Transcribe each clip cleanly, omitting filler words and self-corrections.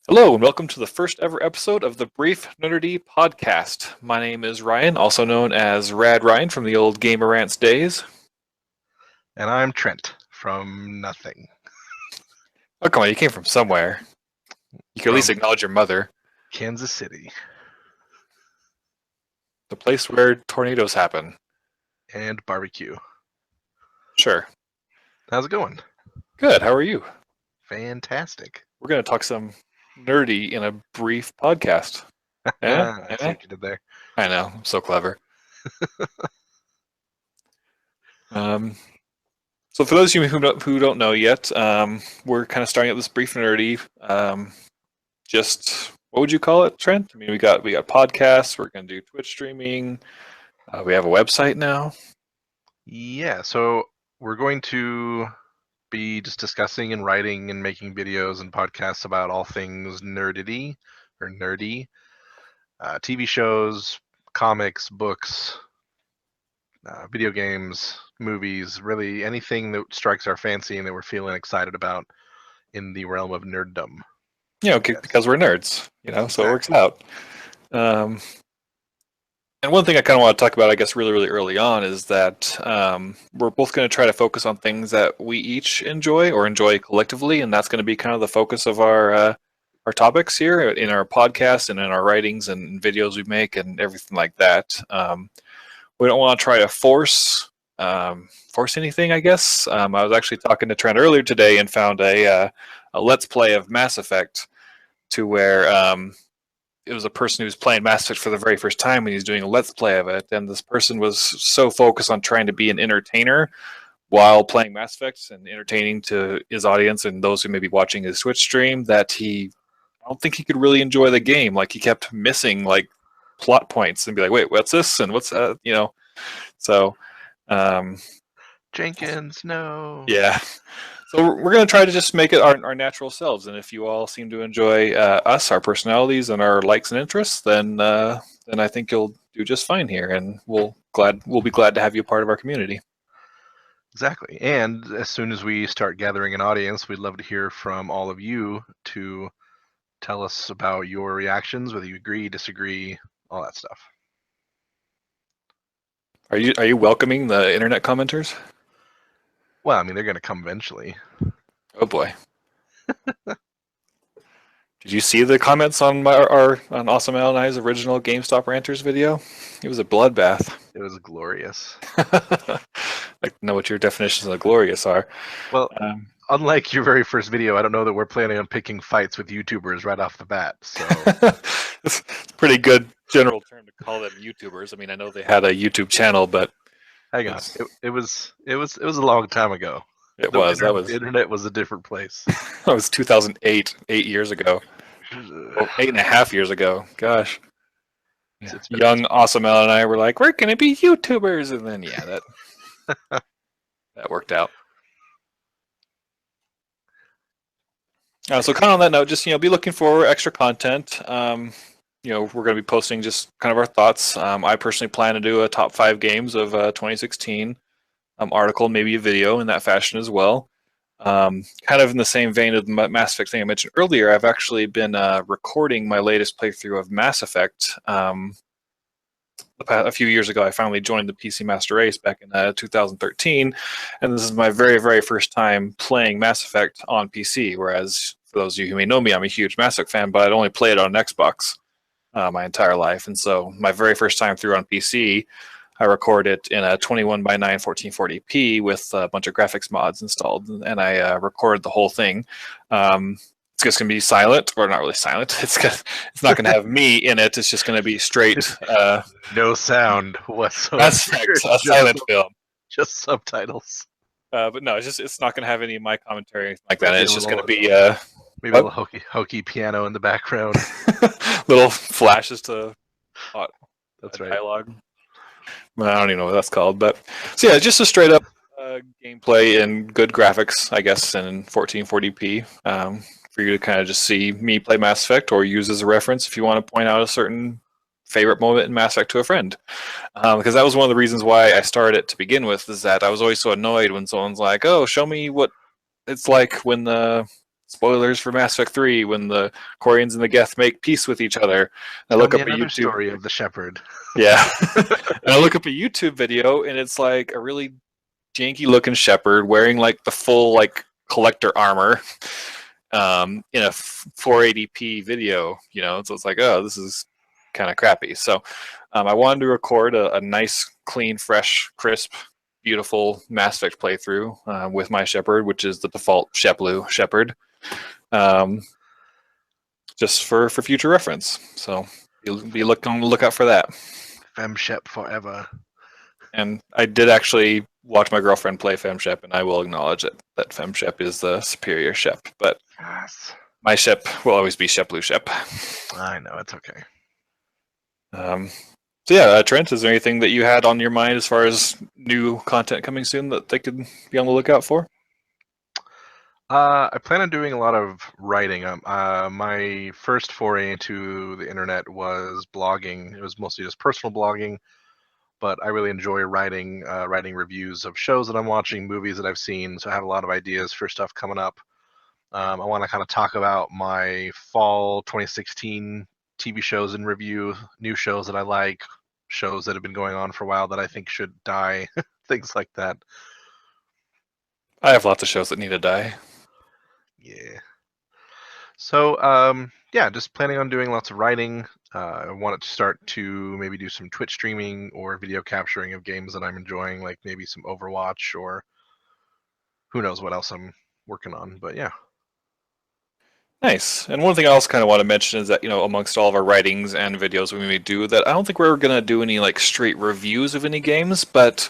Hello, and welcome to the first ever episode of the Brief Nerdity Podcast. My name is Ryan, also known as Rad Ryan from the old Gamer Rants days. And I'm Trent from nothing. Oh, come on, you came from somewhere. You could at least acknowledge your mother. Kansas City. The place where tornadoes happen. And barbecue. Sure. How's it going? Good, how are you? Fantastic. We're going to talk some nerdy in a brief podcast. I see what you did there. I know, I'm so clever. So for those of you who don't know yet, we're kind of starting up this Brief Nerdity. Just, what would you call it, Trent? I mean, we got podcasts, we're going to do Twitch streaming, we have a website now. Yeah, so we're going to be just discussing and writing and making videos and podcasts about all things nerdity or nerdy. TV shows, comics, books, video games, movies, really anything that strikes our fancy and that we're feeling excited about in the realm of nerddom. You know, because we're nerds, you know, so it works out. And one thing I kind of want to talk about, I guess, really, really early on is that we're both going to try to focus on things that we each enjoy or enjoy collectively, and that's going to be kind of the focus of our topics here in our podcast and in our writings and videos we make and everything like that. We don't want to try to force anything, I guess. I was actually talking to Trent earlier today and found a Let's Play of Mass Effect to where it was a person who was playing Mass Effect for the very first time and he's doing a Let's Play of it. And this person was so focused on trying to be an entertainer while playing Mass Effect and entertaining to his audience and those who may be watching his Twitch stream that I don't think he could really enjoy the game. Like, he kept missing like plot points and be like, wait, what's this? And what's that? You know? So, Jenkins, no. Yeah. So we're going to try to just make it our natural selves. And if you all seem to enjoy us, our personalities, and our likes and interests, then I think you'll do just fine here. And we'll be glad to have you a part of our community. Exactly. And as soon as we start gathering an audience, we'd love to hear from all of you to tell us about your reactions, whether you agree, disagree, all that stuff. Are you welcoming the internet commenters? Well, I mean, they're going to come eventually. Oh boy! Did you see the comments on on Awesome Al and I's original GameStop Ranters video? It was a bloodbath. It was glorious. Like, know what your definitions of glorious are. Well, unlike your very first video, I don't know that we're planning on picking fights with YouTubers right off the bat. So it's a pretty good general term to call them YouTubers. I mean, I know they had a YouTube channel, but hang on, it was a long time ago. The internet was a different place. That was 2008, 8 years ago. 8.5 years ago. Gosh. Yeah. Young Awesome Al and I were like, we're gonna be YouTubers, and then that worked out. So kind of on that note, just be looking for extra content. We're going to be posting just kind of our thoughts. I personally plan to do a top 5 games of 2016 article, maybe a video in that fashion as well. Kind of in the same vein of the Mass Effect thing I mentioned earlier, I've actually been recording my latest playthrough of Mass Effect. A few years ago, I finally joined the PC Master Race back in 2013, and this is my very, very first time playing Mass Effect on PC, whereas for those of you who may know me, I'm a huge Mass Effect fan, but I'd only played it on an Xbox my entire life. And so my very first time through on PC, I recorded it in a 21 by 9 1440p with a bunch of graphics mods installed, and I recorded the whole thing. It's just going to be silent, or not really silent. It's not going to have me in it. It's just going to be straight. No sound whatsoever. That's a silent film. Just subtitles. But no, it's not going to have any of my commentary like that. It's just going to be maybe a little hokey piano in the background. Little flashes to that's right. Dialogue. I don't even know what that's called, but so yeah, just a straight up gameplay and good graphics, I guess, in 1440p for you to kind of just see me play Mass Effect or use as a reference if you want to point out a certain favorite moment in Mass Effect to a friend. Because that was one of the reasons why I started it to begin with, is that I was always so annoyed when someone's like, oh, show me what it's like when spoilers for Mass Effect 3 when the Quarians and the Geth make peace with each other. I Tell look me up a another YouTube story of the shepherd. Yeah. And I look up a YouTube video and it's like a really janky looking shepherd wearing like the full like collector armor in a 480p video, you know, so it's like, oh, this is kind of crappy. So I wanted to record a nice, clean, fresh, crisp, beautiful Mass Effect playthrough with my shepherd, which is the default Sheplu shepherd, just for future reference. So be look out for that. Femshep forever. And I did actually watch my girlfriend play Femshep, and I will acknowledge it that Femshep is the superior Shep. But Yes. my Shep will always be Sheplu Shep. I know, it's okay. So yeah, Trent, is there anything that you had on your mind as far as new content coming soon that they could be on the lookout for? I plan on doing a lot of writing. My first foray into the internet was blogging. It was mostly just personal blogging, but I really enjoy writing reviews of shows that I'm watching, movies that I've seen. So I have a lot of ideas for stuff coming up. I want to kind of talk about my fall 2016 TV shows in review, new shows that I like, shows that have been going on for a while that I think should die, things like that. I have lots of shows that need to die. Yeah. So, yeah, just planning on doing lots of writing. I want to start to maybe do some Twitch streaming or video capturing of games that I'm enjoying, like maybe some Overwatch or who knows what else I'm working on. But yeah. Nice. And one thing I also kind of want to mention is that, you know, amongst all of our writings and videos we may do, that I don't think we're going to do any like straight reviews of any games, but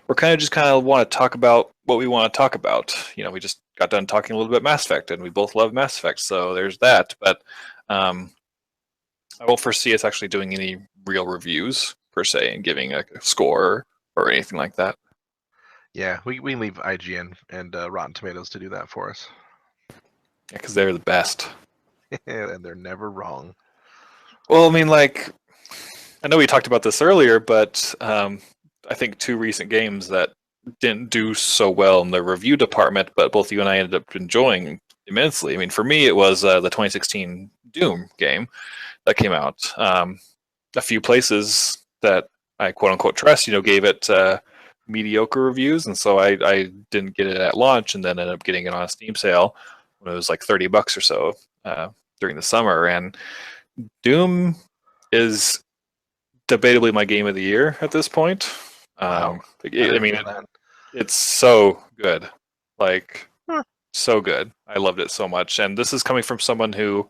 we're kind of want to talk about what we want to talk about. You know, we just got done talking a little bit Mass Effect, and we both love Mass Effect, so there's that. But I won't foresee us actually doing any real reviews per se and giving a score or anything like that. Yeah, we leave IGN and Rotten Tomatoes to do that for us. Yeah, because they're the best. And they're never wrong. Well, I mean, like, I know we talked about this earlier, but I think two recent games that didn't do so well in the review department, but both you and I ended up enjoying immensely. I mean, for me, it was the 2016 Doom game that came out. A few places that I quote unquote trust, you know, gave it mediocre reviews, and so I didn't get it at launch, and then ended up getting it on a Steam sale when it was like $30 or so during the summer. And Doom is debatably my game of the year at this point. Wow. I mean, it's so good, like so good. I loved it so much, and this is coming from someone who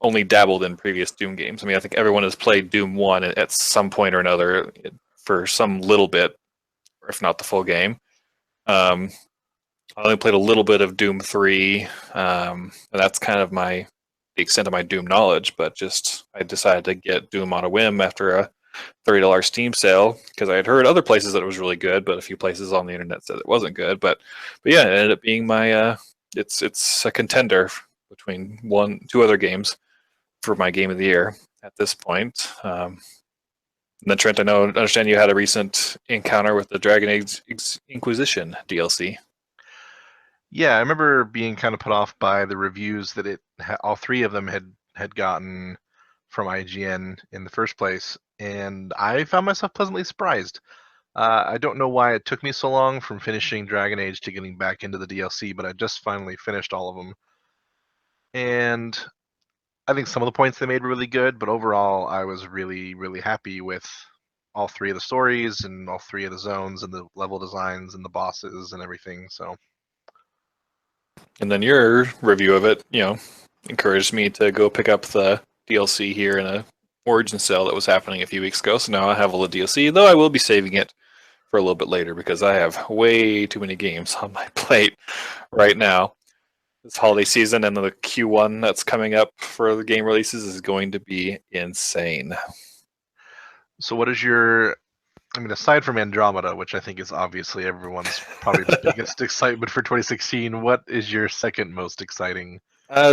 only dabbled in previous Doom games. I mean, I think everyone has played Doom 1 at some point or another for some little bit, or if not the full game. I only played a little bit of Doom 3, and that's kind of the extent of my Doom knowledge, but just I decided to get Doom on a whim after a $30 Steam sale because I had heard other places that it was really good, but a few places on the internet said it wasn't good. But yeah, it ended up being my it's a contender between two other games for my game of the year at this point. And then Trent, I understand you had a recent encounter with the Dragon Age Inquisition DLC. Yeah, I remember being kind of put off by the reviews that all three of them had gotten from IGN in the first place, and I found myself pleasantly surprised. I don't know why it took me so long from finishing Dragon Age to getting back into the DLC, but I just finally finished all of them. And I think some of the points they made were really good, but overall I was really, really happy with all three of the stories and all three of the zones and the level designs and the bosses and everything. So. And then your review of it, you know, encouraged me to go pick up the DLC here in a Origin sale that was happening a few weeks ago. So now I have all the DLC, though I will be saving it for a little bit later because I have way too many games on my plate right now. This holiday season and the Q1 that's coming up for the game releases is going to be insane. So what is aside from Andromeda, which I think is obviously everyone's probably the biggest excitement for 2016, what is your second most exciting?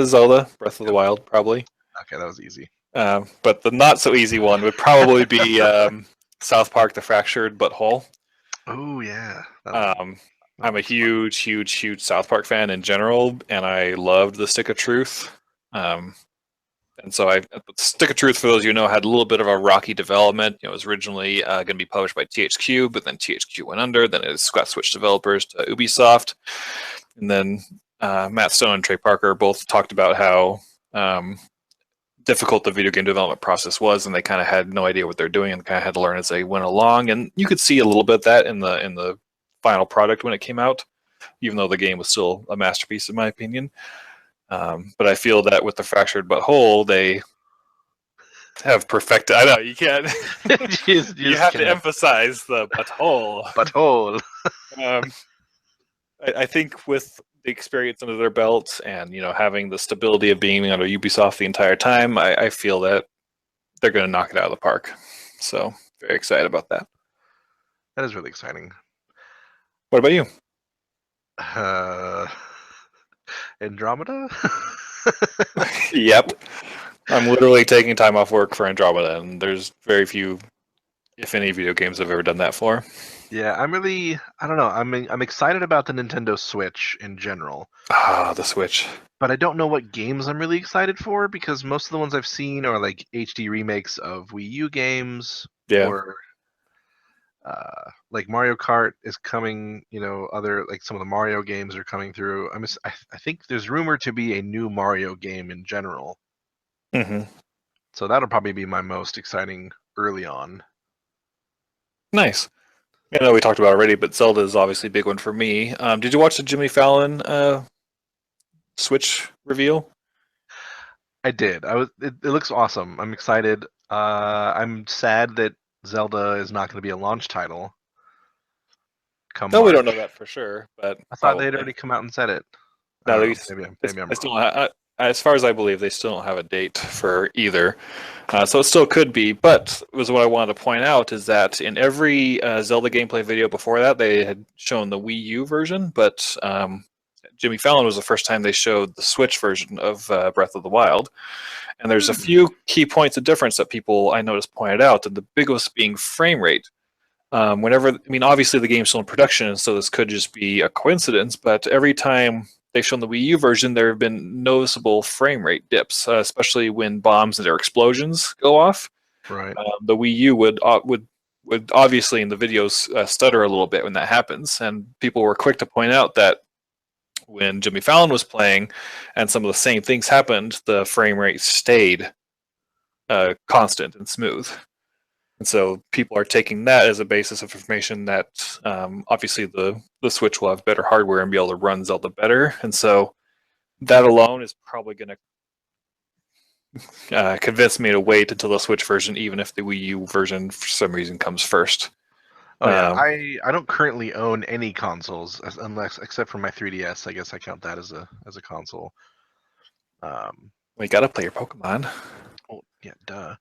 Zelda, Breath of the Wild, probably. Okay, that was easy. But the not so easy one would probably be South Park: The Fractured But Whole. Oh yeah. I'm a huge South Park fan in general, and I loved the Stick of Truth. And so Stick of Truth, for those of you who know, had a little bit of a rocky development. It was originally going to be published by THQ, but then THQ went under. Then it got switched developers to Ubisoft. And then Matt Stone and Trey Parker both talked about how difficult the video game development process was, and they kind of had no idea what they're doing and kind of had to learn as they went along. And you could see a little bit of that in the final product when it came out, even though the game was still a masterpiece in my opinion. But I feel that with the Fractured But Whole, they have perfected. I know you can't. You have to emphasize the butthole. Butthole. I think with the experience under their belts and having the stability of being under Ubisoft the entire time, I feel that they're going to knock it out of the park. So very excited about that. That is really exciting. What about you? Andromeda? Yep. I'm literally taking time off work for Andromeda, and there's very few, if any, video games I've ever done that for. Yeah, I don't know. I'm excited about the Nintendo Switch in general. Ah, the Switch. But I don't know what games I'm really excited for, because most of the ones I've seen are like HD remakes of Wii U games. Yeah. Or like Mario Kart is coming, other like some of the Mario games are coming through. I think there's rumored to be a new Mario game in general. Mm-hmm. So that'll probably be my most exciting early on. Nice. I know we talked about it already, but Zelda is obviously a big one for me. Did you watch the Jimmy Fallon Switch reveal? I did. It looks awesome. I'm excited. I'm sad that Zelda is not going to be a launch title. No, we don't know that for sure, but I thought they'd already come out and said it. No, maybe I'm wrong. As far as I believe, they still don't have a date for either. So it still could be, but was what I wanted to point out is that in every Zelda gameplay video before that, they had shown the Wii U version, but Jimmy Fallon was the first time they showed the Switch version of Breath of the Wild. And there's a few key points of difference that people I noticed pointed out, and the biggest being frame rate. Obviously the game's still in production, so this could just be a coincidence, but every time they've shown the Wii U version, there have been noticeable frame rate dips, especially when bombs and their explosions go off. Right. The Wii U would obviously in the videos stutter a little bit when that happens, and people were quick to point out that when Jimmy Fallon was playing and some of the same things happened, the frame rate stayed constant and smooth. And so people are taking that as a basis of information that obviously the Switch will have better hardware and be able to run Zelda better. And so that alone is probably going to convince me to wait until the Switch version, even if the Wii U version for some reason comes first. Oh yeah, I don't currently own any consoles except for my 3DS. I guess I count that as a console. We gotta play your Pokemon. Oh yeah, duh.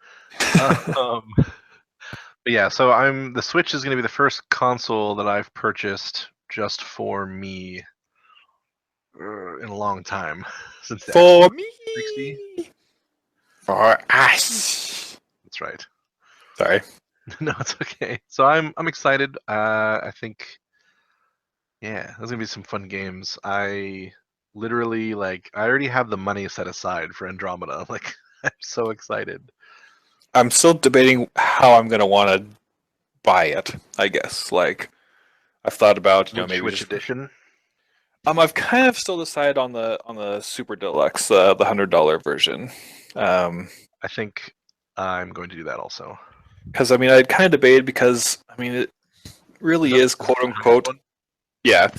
But yeah, so the Switch is going to be the first console that I've purchased just for me in a long time. Since for me, 60. For us. That's right. Sorry. No, it's okay. So I'm excited. I think, yeah, there's gonna be some fun games. I literally I already have the money set aside for Andromeda. Like, I'm so excited. I'm still debating how I'm gonna want to buy it. I guess I've thought about maybe which edition. I've kind of still decided on the Super Deluxe, the $100 version. I think I'm going to do that also. Because I kind of debated because it really is quote unquote, yeah,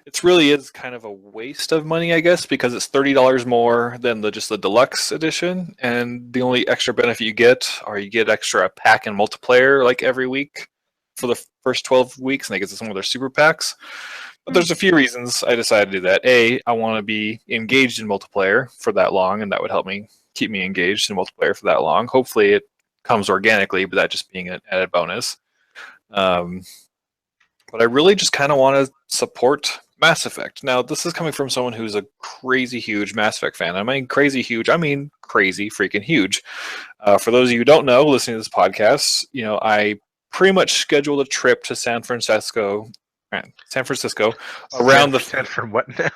it really is kind of a waste of money, I guess, because it's $30 more than just the deluxe edition, and the only extra benefit you get extra pack and multiplayer every week for the first 12 weeks, and they get some of their super packs. But there's a few reasons I decided to do that. A, I want to be engaged in multiplayer for that long, and that would help me keep me engaged in multiplayer for that long. Hopefully it comes organically, but that just being an added bonus. But I really just kind of want to support Mass Effect. Now, this is coming from someone who's a crazy huge Mass Effect fan. I mean crazy huge. I mean crazy freaking huge. For those of you who don't know, listening to this podcast, I pretty much scheduled a trip to San Francisco right, San Francisco around the. San from what now?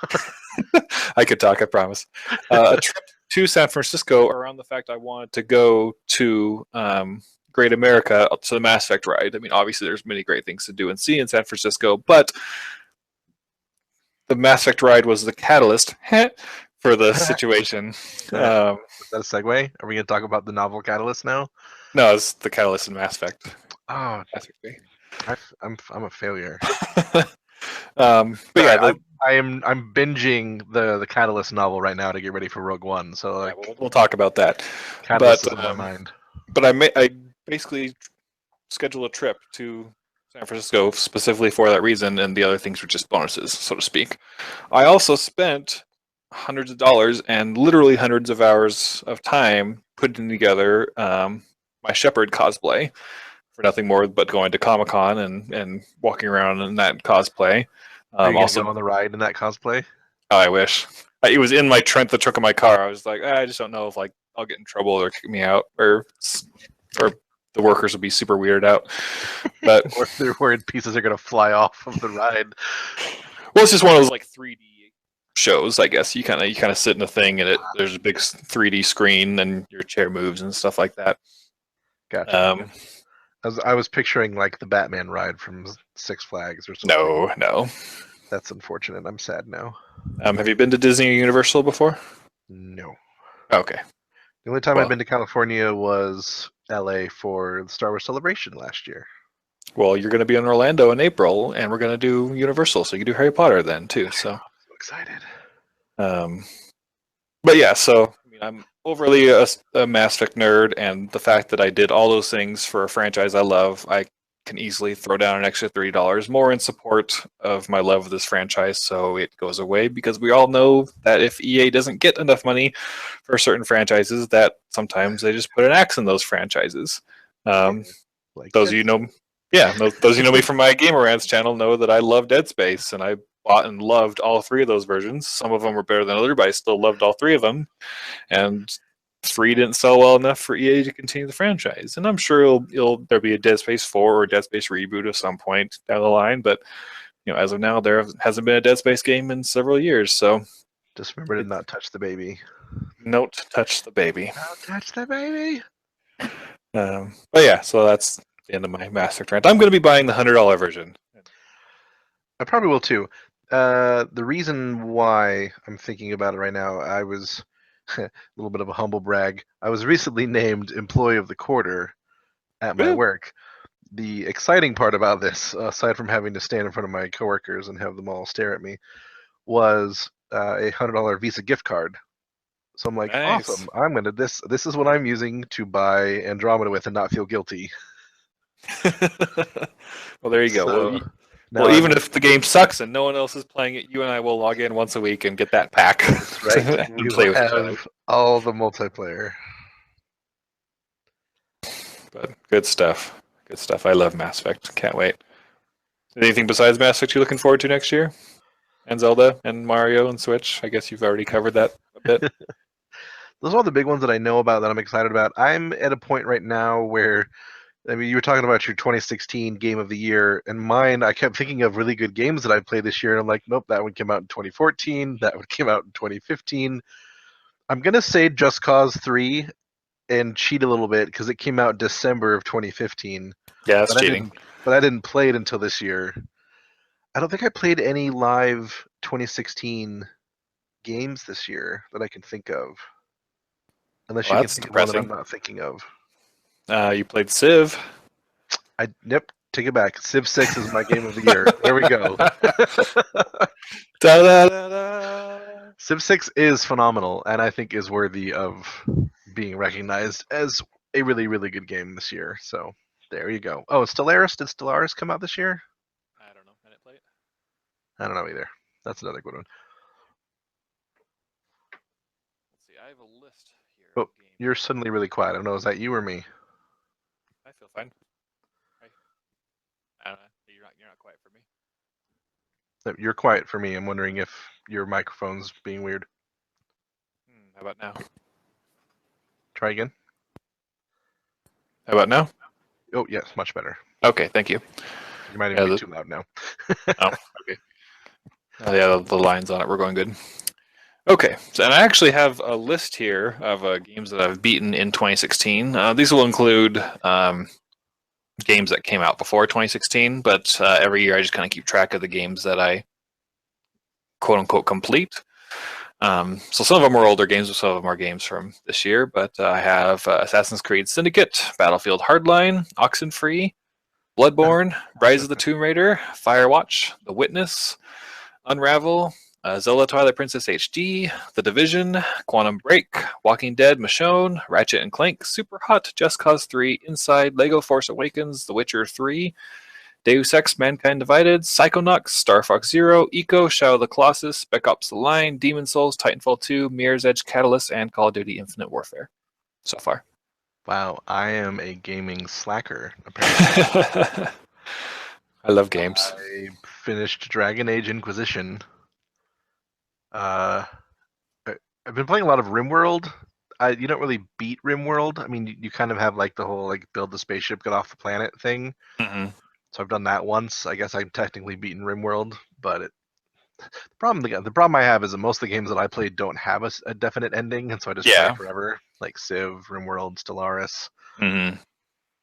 I could talk, I promise. A trip to San Francisco around the fact I wanted to go to Great America to the Mass Effect ride. I mean, obviously, there's many great things to do and see in San Francisco, but the Mass Effect ride was the catalyst for the situation. Is that a segue? Are we going to talk about the novel Catalyst now? No, it's the catalyst in Mass Effect. Oh, Mass Effect. I'm a failure. But Sorry, yeah, I'm binging the Catalyst novel right now to get ready for Rogue One. So like, yeah, we'll talk about that. Catalyst But is on my mind. but I basically scheduled a trip to San Francisco specifically for that reason, and the other things were just bonuses, so to speak. I also spent hundreds of dollars and literally hundreds of hours of time putting together my Shepard cosplay for nothing more but going to Comic-Con and walking around in that cosplay. Are you gonna Also, go on the ride in that cosplay? I wish. It was in my Trent, the trunk of my car. I was like, I just don't know if like I'll get in trouble or kick me out, or the workers will be super weirded out. But Or they're worried pieces are gonna fly off of the ride. well, it's just one of those like 3D shows, I guess. You kind of sit in a thing, and there's a big 3D screen, and your chair moves and stuff like that. Gotcha. I was picturing like the Batman ride from Six Flags or something. No. That's unfortunate. I'm sad now. Have you been to Disney or Universal before? No. Okay. The only time I've been to California was LA for the Star Wars Celebration last year. Well, you're going to be in Orlando in April, and we're going to do Universal, so you can do Harry Potter then too. So I'm so excited. But yeah, so I mean, I'm overly a Mass Effect nerd, and the fact that I did all those things for a franchise I love, I can easily throw down an extra $30 more in support of my love of this franchise, so it goes away, because we all know that if EA doesn't get enough money for certain franchises, that sometimes they just put an axe in those franchises. Like those of you know, those of you know me from my Gamer Rants channel know that I love Dead Space, and I bought and loved all three of those versions. Some of them were better than others, but I still loved all three of them. And 3 didn't sell well enough for EA to continue the franchise. And I'm sure there'll be a Dead Space 4 or a Dead Space reboot at some point down the line. But as of now, there hasn't been a Dead Space game in several years. So just remember to not touch the baby. Don't touch the baby. Don't touch the baby. But yeah, so that's the end of my Mass Effect rant. I'm going to be buying the $100 version. I probably will too. The reason why I'm thinking about it right now, I was a little bit of a humble brag. I was recently named Employee of the Quarter at my work. The exciting part about this, aside from having to stand in front of my coworkers and have them all stare at me, was a $100 Visa gift card. So I'm like, nice. Awesome! I'm gonna this is what I'm using to buy Andromeda with and not feel guilty. Well, there you go. So, well, even if the game sucks and no one else is playing it, you and I will log in once a week and get that pack. That's right. We will have all the multiplayer. But good stuff. Good stuff. I love Mass Effect. Can't wait. Anything besides Mass Effect you're looking forward to next year? And Zelda and Mario and Switch? I guess you've already covered that a bit. Those are all the big ones that I know about that I'm excited about. I'm at a point right now where, I mean, you were talking about your 2016 Game of the Year, and mine, I kept thinking of really good games that I played this year, and I'm like, nope, that one came out in 2014, that one came out in 2015. I'm going to say Just Cause 3 and cheat a little bit because it came out December of 2015. Yeah, that's cheating. But I didn't play it until this year. I don't think I played any live 2016 games this year that I can think of. Unless you can think of one that I'm not thinking of. You played Civ. Yep, take it back. Civ 6 is my game of the year. There we go. Da, da, da, da. Civ 6 is phenomenal, and I think is worthy of being recognized as a really, really good game this year. So there you go. Oh, Stellaris. Did Stellaris come out this year? I don't know. I didn't play it. I don't know either. That's another good one. Let's see. I have a list here. Oh, you're suddenly really quiet. I don't know. Is that you or me? I feel fine. I don't know. You're not quiet for me. No, you're quiet for me. I'm wondering if your microphone's being weird. How about now? Try again. How about now? Oh, yes, much better. Okay, thank you. You might even Yeah, be too loud now. oh, okay. Oh, yeah, the lines on it were going good. Okay, so and I actually have a list here of games that I've beaten in 2016. These will include games that came out before 2016, but every year I just kind of keep track of the games that I quote unquote complete. So some of them are older games, some of them are games from this year, but I have Assassin's Creed Syndicate, Battlefield Hardline, Oxenfree, Bloodborne, Rise of the Tomb Raider, Firewatch, The Witness, Unravel, Zelda Twilight Princess HD, The Division, Quantum Break, Walking Dead, Michonne, Ratchet and Clank, Super Hot, Just Cause 3, Inside, Lego Force Awakens, The Witcher 3, Deus Ex, Mankind Divided, Psychonauts, Star Fox Zero, Eco, Shadow of the Colossus, Spec Ops The Line, Demon Souls, Titanfall 2, Mirror's Edge Catalyst, and Call of Duty Infinite Warfare so far. Wow, I am a gaming slacker, apparently. I love games. I finished Dragon Age Inquisition. I've been playing a lot of RimWorld. You don't really beat RimWorld. I mean, you kind of have like the whole like build the spaceship, get off the planet thing. Mm-hmm. So I've done that once. I guess I'm technically beaten RimWorld, but the problem I have is that most of the games that I play don't have a definite ending, and so I just play forever, like Civ, RimWorld, Stellaris,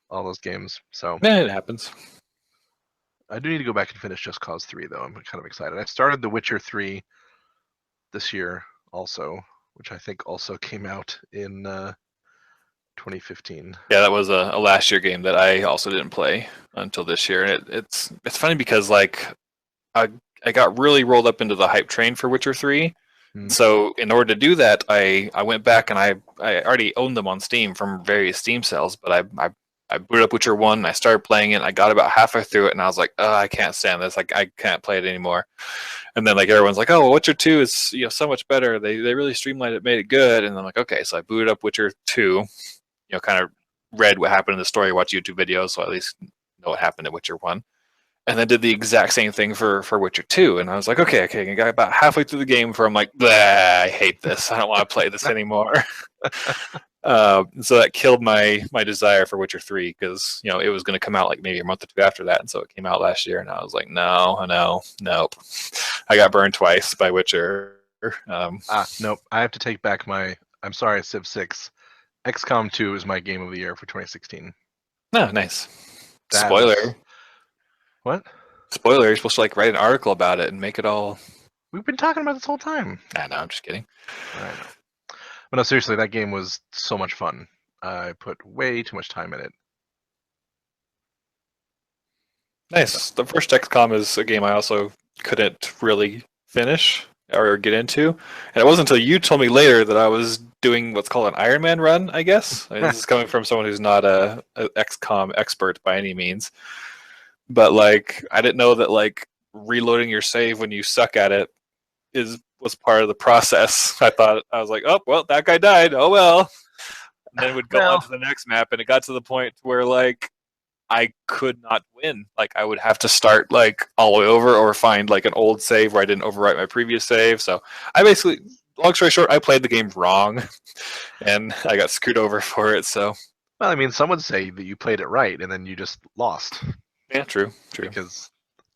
all those games. So yeah, it happens. I do need to go back and finish Just Cause 3, though. I'm kind of excited. I started The Witcher 3 this year also, which I think also came out in 2015. Yeah, that was a last year game that I also didn't play until this year, and it's funny because like I got really rolled up into the hype train for Witcher 3. So in order to do that, I went back and I already owned them on Steam from various Steam sales, but I booted up Witcher 1 and I started playing it and I got about halfway through it and I was like, oh, I can't stand this. Like I can't play it anymore. And then like everyone's like, oh, well, Witcher 2 is so much better. They really streamlined it, made it good. And I'm like, okay, so I booted up Witcher 2, kind of read what happened in the story, watched YouTube videos, so I at least know what happened in Witcher 1. And then did the exact same thing for Witcher 2. And I was like, okay, I got about halfway through the game where I'm like, I hate this. I don't want to play this anymore. So that killed my desire for Witcher 3 because, it was going to come out like maybe a month or two after that. And so it came out last year. And I was like, nope. I got burned twice by Witcher. Nope. I have to take back I'm sorry, Civ 6. XCOM 2 is my game of the year for 2016. Oh, nice. Spoiler. What? Spoiler, you're supposed to like write an article about it and make it all... We've been talking about this whole time. I know, I'm just kidding. I know. But no, seriously, that game was so much fun. I put way too much time in it. Nice. The first XCOM is a game I also couldn't really finish or get into. And it wasn't until you told me later that I was doing what's called an Iron Man run, I guess. This is coming from someone who's not a XCOM expert by any means. But like, I didn't know that like reloading your save when you suck at it was part of the process. I was like, oh well, that guy died. Oh well. And then would go on to the next map, and it got to the point where like I could not win. Like I would have to start like all the way over, or find like an old save where I didn't overwrite my previous save. So I basically, long story short, I played the game wrong, and I got screwed over for it. So. Well, I mean, some would say that you played it right, and then you just lost. Yeah, true. Because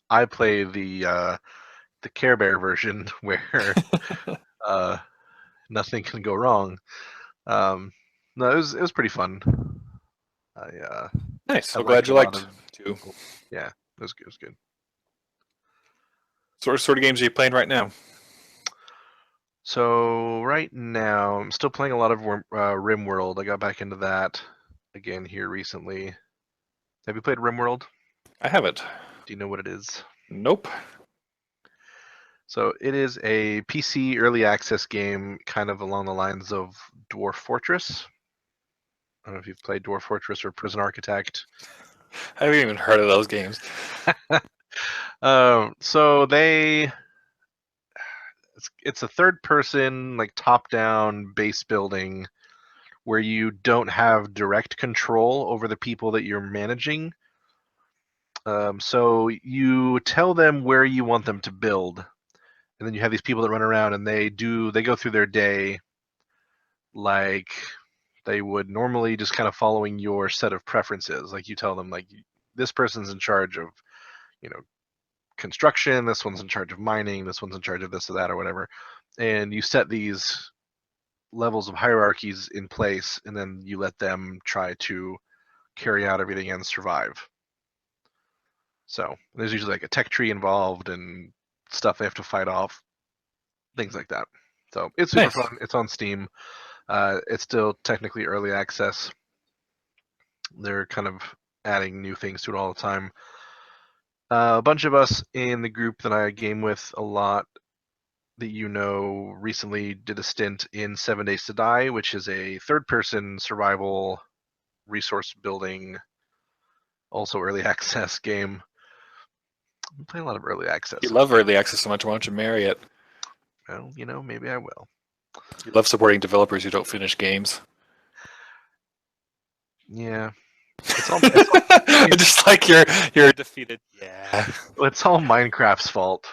I play the Care Bear version where nothing can go wrong. No, it was pretty fun. Nice. I'm glad you liked it too. Yeah, it was good. It was good. What sort of games are you playing right now? So right now, I'm still playing a lot of RimWorld. I got back into that again here recently. Have you played RimWorld? I haven't. Do you know what it is? Nope. So it is a PC early access game, kind of along the lines of Dwarf Fortress. I don't know if you've played Dwarf Fortress or Prison Architect. I haven't even heard of those games. So it's a third-person, like top-down base building where you don't have direct control over the people that you're managing. So you tell them where you want them to build, and then you have these people that run around and they go through their day like they would normally, just kind of following your set of preferences. Like you tell them like this person's in charge of construction, this one's in charge of mining, this one's in charge of this or that or whatever. And you set these levels of hierarchies in place, and then you let them try to carry out everything and survive. So there's usually like a tech tree involved and stuff they have to fight off, things like that. So it's super fun. It's on Steam. It's still technically early access. They're kind of adding new things to it all the time. A bunch of us in the group that I game with a lot that recently did a stint in 7 Days to Die, which is a third-person survival resource building, also early access game. I'm playing a lot of early access. You love early access so much, why don't you marry it? Well, maybe I will. You love supporting developers who don't finish games. Yeah. It's all just like you're defeated. Yeah. It's all Minecraft's fault.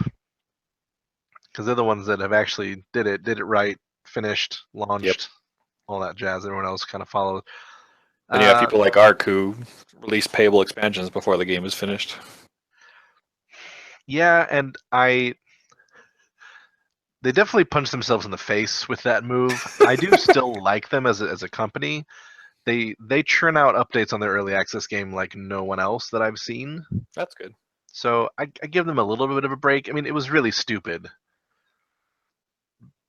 Because they're the ones that have actually did it right, finished, launched, all that jazz. Everyone else kind of followed. Then you have people like Ark who release payable expansions before the game is finished. Yeah, and they definitely punched themselves in the face with that move. I do still like them as a company. They churn out updates on their early access game like no one else that I've seen. That's good. So I give them a little bit of a break. I mean, it was really stupid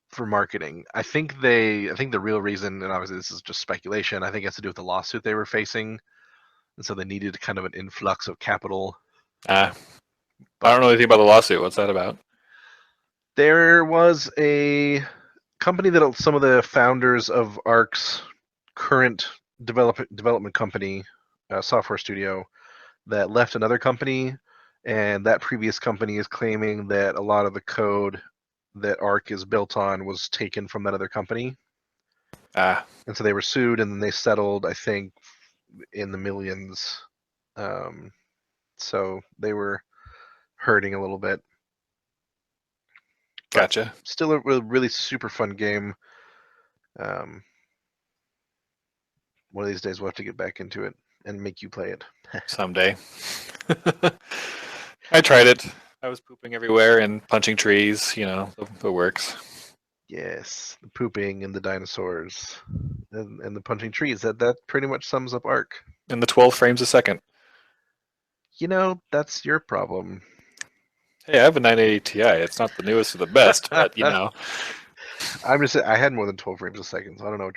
for marketing. I think the real reason, and obviously this is just speculation, I think it has to do with the lawsuit they were facing, and so they needed kind of an influx of capital. I don't know anything about the lawsuit. What's that about? There was a company that some of the founders of Ark's current development company, software studio, that left another company, and that previous company is claiming that a lot of the code that Ark is built on was taken from that other company. And so they were sued, and then they settled, I think, in the millions. So they were hurting a little bit. Gotcha. But still a really super fun game. One of these days we'll have to get back into it and make you play it. Someday. I tried it. I was pooping everywhere and punching trees, the works. Yes, the pooping and the dinosaurs and the punching trees. That pretty much sums up Ark. And the 12 frames a second. That's your problem. Hey, I have a 980 Ti. It's not the newest or the best, but I'm just saying, I had more than 12 frames a second, so I don't know.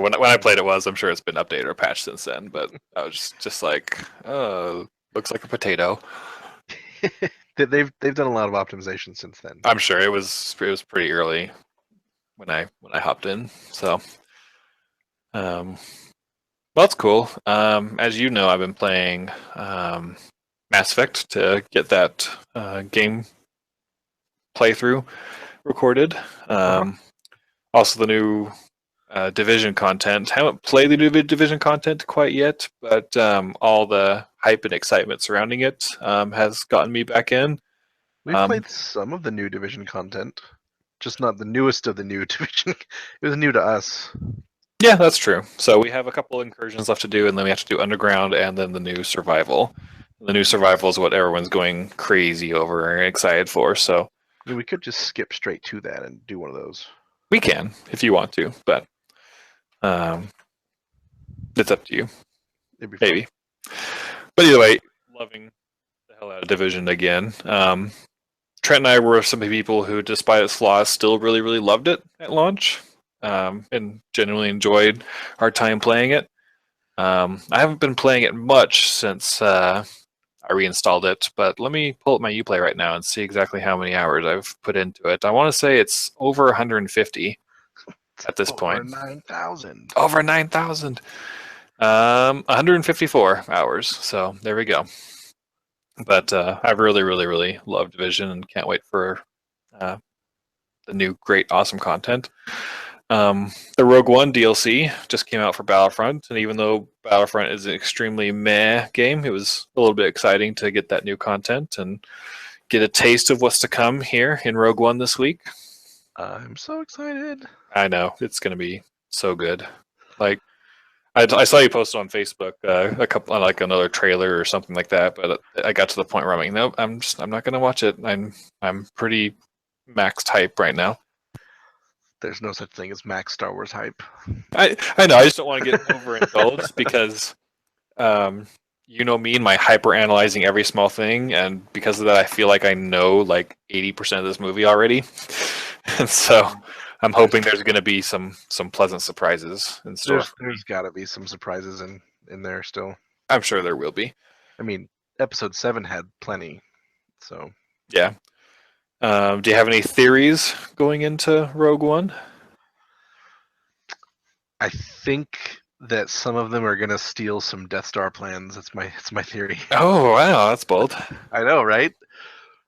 When I played it I'm sure it's been updated or patched since then, but I was just like, oh, looks like a potato. They've done a lot of optimization since then. I'm sure it was pretty early when I hopped in. So well, that's cool. As you know, I've been playing Mass Effect to get that game playthrough recorded. Also the new Division content. Haven't played the new Division content quite yet, but all the hype and excitement surrounding it has gotten me back in. We've played some of the new Division content, just not the newest of the new Division. It was new to us. Yeah, that's true. So we have a couple incursions left to do, and then we have to do Underground and then the new Survival. The new Survival is what everyone's going crazy over and excited for. So we could just skip straight to that and do one of those. We can, if you want to, but it's up to you. Maybe. But either way, loving the hell out of Division again. Trent and I were some people who, despite its flaws, still really, really loved it at launch and genuinely enjoyed our time playing it. I haven't been playing it much since I reinstalled it, but let me pull up my Uplay right now and see exactly how many hours I've put into it. I want to say it's over 150 at this point. Over 9,000. Over 9,000. 154 hours. So there we go. But I've really, really, really loved Division and can't wait for the new, great, awesome content. The Rogue One DLC just came out for Battlefront, and even though Battlefront is an extremely meh game, it was a little bit exciting to get that new content and get a taste of what's to come here in Rogue One this week. I'm so excited. I know, it's going to be so good. Like, I saw you post on Facebook a couple like another trailer or something like that, but I got to the point where I'm like, nope, I'm not gonna watch it. I'm pretty maxed hype right now. There's no such thing as max Star Wars hype. I know I just don't want to get overindulged because you know me and my hyper analyzing every small thing, and because of that, I feel like I know like 80% of this movie already, and so I'm hoping there's going to be some pleasant surprises in store. There's got to be some surprises in there still. I'm sure there will be. I mean, Episode 7 had plenty, so yeah. Do you have any theories going into Rogue One? I think that some of them are gonna steal some Death Star plans. It's my theory. Oh wow, that's bold. I know, right?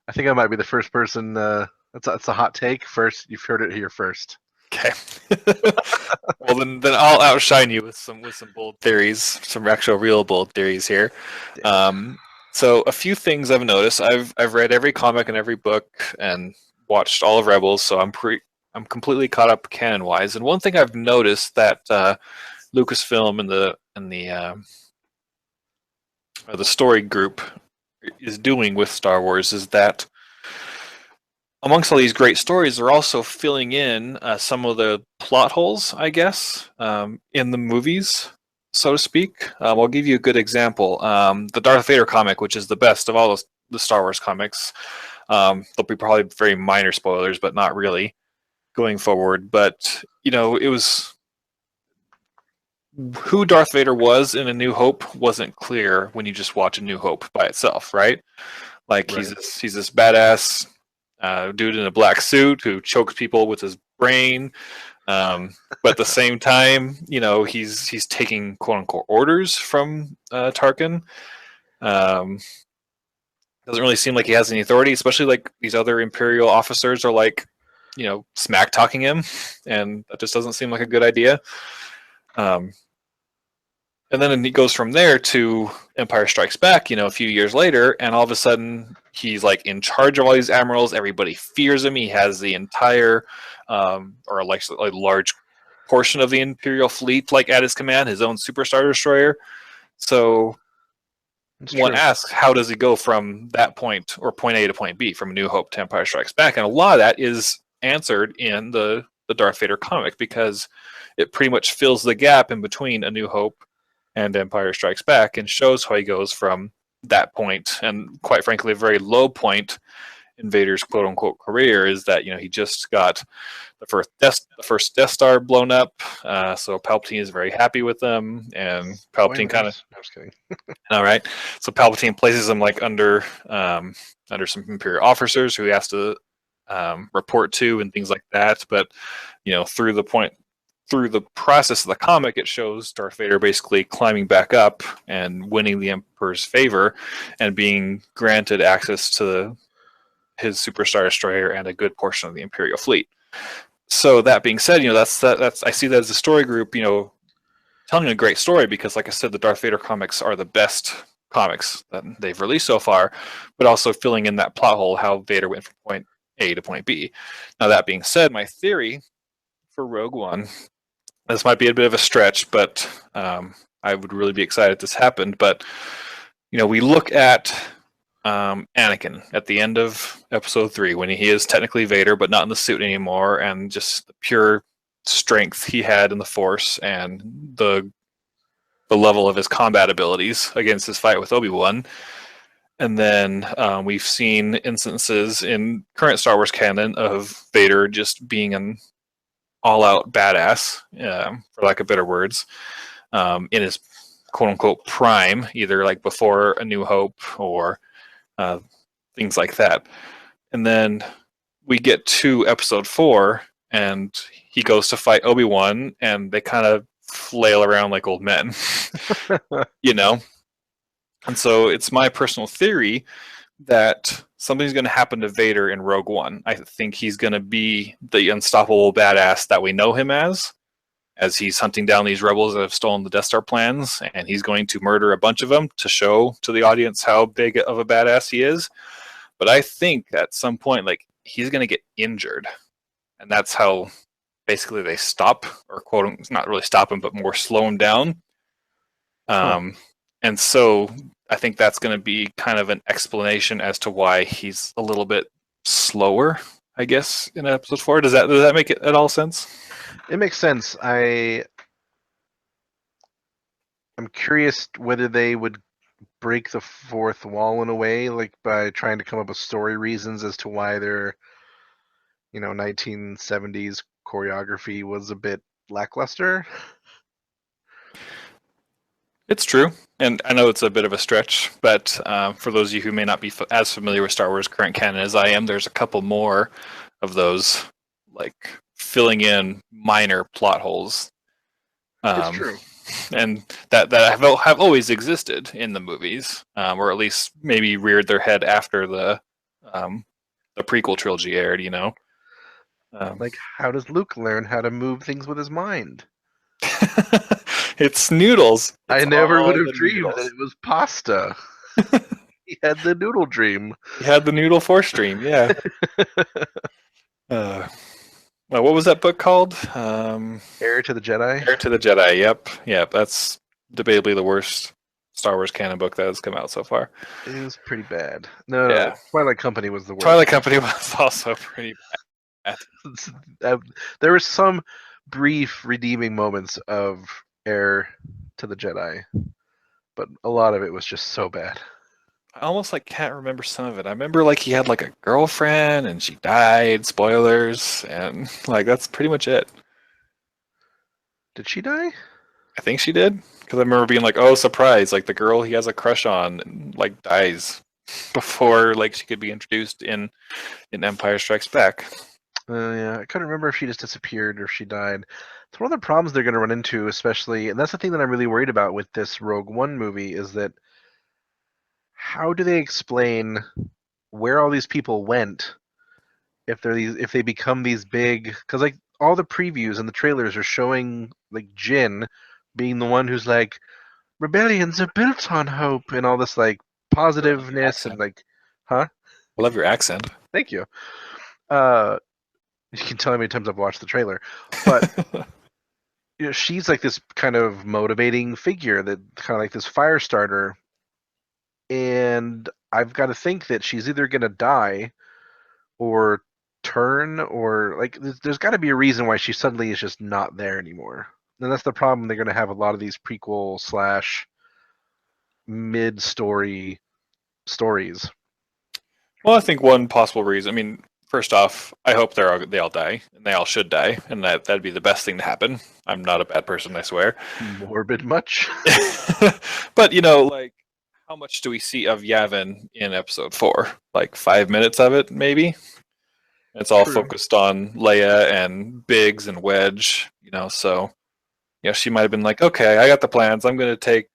I think I might be the first person. That's a hot take. First, you've heard it here first. Okay. Well, then I'll outshine you with some bold theories, some actual real bold theories here. So a few things I've noticed. I've read every comic and every book and watched all of Rebels, so I'm completely caught up canon wise. And one thing I've noticed that Lucasfilm and the story group is doing with Star Wars is that amongst all these great stories, they're also filling in some of the plot holes, I guess, in the movies, so to speak. I'll give you a good example. The Darth Vader comic, which is the best of all the Star Wars comics. There'll be probably very minor spoilers, but not really going forward. But, you know, it was... Who Darth Vader was in A New Hope wasn't clear when you just watch A New Hope by itself, right? Like, right. He's this badass dude in a black suit who chokes people with his brain. But at the same time, you know, he's taking quote unquote orders from Tarkin. Doesn't really seem like he has any authority, especially like these other Imperial officers are like, you know, smack talking him, and that just doesn't seem like a good idea. And then he goes from there to Empire Strikes Back, you know, a few years later, and all of a sudden he's like in charge of all these admirals. Everybody fears him. He has the entire, or like a large portion of the Imperial fleet like at his command, his own superstar destroyer. So one asks, how does he go from that point, or point A to point B, from A New Hope to Empire Strikes Back? And a lot of that is answered in the Darth Vader comic, because it pretty much fills the gap in between A New Hope and Empire Strikes Back, and shows how he goes from that point, and quite frankly, a very low point in Vader's quote-unquote career is that, you know, he just got the first Death Star blown up, so Palpatine is very happy with them, and Palpatine kind of... I'm just kidding. All right, so Palpatine places him like under some Imperial officers who he has to report to and things like that, but, you know, through the process of the comic, it shows Darth Vader basically climbing back up and winning the Emperor's favor and being granted access to his superstar destroyer and a good portion of the Imperial fleet. So that being said, you know, that's I see that as a story group, you know, telling a great story, because, like I said, the Darth Vader comics are the best comics that they've released so far, but also filling in that plot hole, how Vader went from point A to point B. Now, that being said, my theory for Rogue One, this might be a bit of a stretch, but I would really be excited if this happened. But, you know, we look at Anakin at the end of Episode 3, when he is technically Vader, but not in the suit anymore, and just the pure strength he had in the Force and the level of his combat abilities against his fight with Obi-Wan. And then we've seen instances in current Star Wars canon of Vader just being an all-out badass, for lack of better words, in his quote-unquote prime, either like before A New Hope or things like that. And then we get to Episode 4, and he goes to fight Obi-Wan, and they kind of flail around like old men, you know? And so it's my personal theory that something's going to happen to Vader in Rogue One. I think he's going to be the unstoppable badass that we know him as he's hunting down these rebels that have stolen the Death Star plans, and he's going to murder a bunch of them to show to the audience how big of a badass he is. But I think at some point, like, he's going to get injured, and that's how basically they stop, or quote, not really stop him, but more slow him down. And so I think that's going to be kind of an explanation as to why he's a little bit slower, I guess, in episode 4. Does that make it at all sense? It makes sense. I'm curious whether they would break the fourth wall in a way, like by trying to come up with story reasons as to why their 1970s choreography was a bit lackluster. It's true, and I know it's a bit of a stretch, but for those of you who may not be as familiar with Star Wars current canon as I am, there's a couple more of those, like filling in minor plot holes. It's true, and that have always existed in the movies, or at least maybe reared their head after the prequel trilogy aired. like how does Luke learn how to move things with his mind? It's noodles. I never would have dreamed noodles. that it was pasta. He had the noodle dream. He had the noodle force dream, yeah. Well, what was that book called? Heir to the Jedi. Heir to the Jedi. Yep. That's debatably the worst Star Wars canon book that has come out so far. It was pretty bad. No, Twilight Company was the worst. Twilight Company was also pretty bad. There were some brief redeeming moments of Heir to the Jedi, but a lot of it was just so bad. I almost can't remember some of it. I remember he had a girlfriend and she died, spoilers, and that's pretty much it. Did she die? I think she did, because I remember being oh, surprise, the girl he has a crush on dies before she could be introduced in Empire Strikes Back. Yeah, I couldn't remember if she just disappeared or if she died. It's one of the problems they're going to run into, especially, and that's the thing that I'm really worried about with this Rogue One movie, is that how do they explain where all these people went if they become these big? Because all the previews and the trailers are showing Jin being the one who's rebellions are built on hope and all this positiveness and huh? I love your accent. Thank you. You can tell how many times I've watched the trailer, but she's this kind of motivating figure, that kind of this fire starter, and I've got to think that she's either gonna die or turn, or there's got to be a reason why she suddenly is just not there anymore. And that's the problem. They're gonna have a lot of these prequel / mid-story stories. Well, I think one possible reason. I mean, first off, I hope they all die, and they all should die, and that'd be the best thing to happen. I'm not a bad person, I swear. Morbid much? But how much do we see of Yavin in episode 4? 5 minutes of it, maybe. It's all focused on Leia and Biggs and Wedge, so she might have been okay, I got the plans. I'm going to take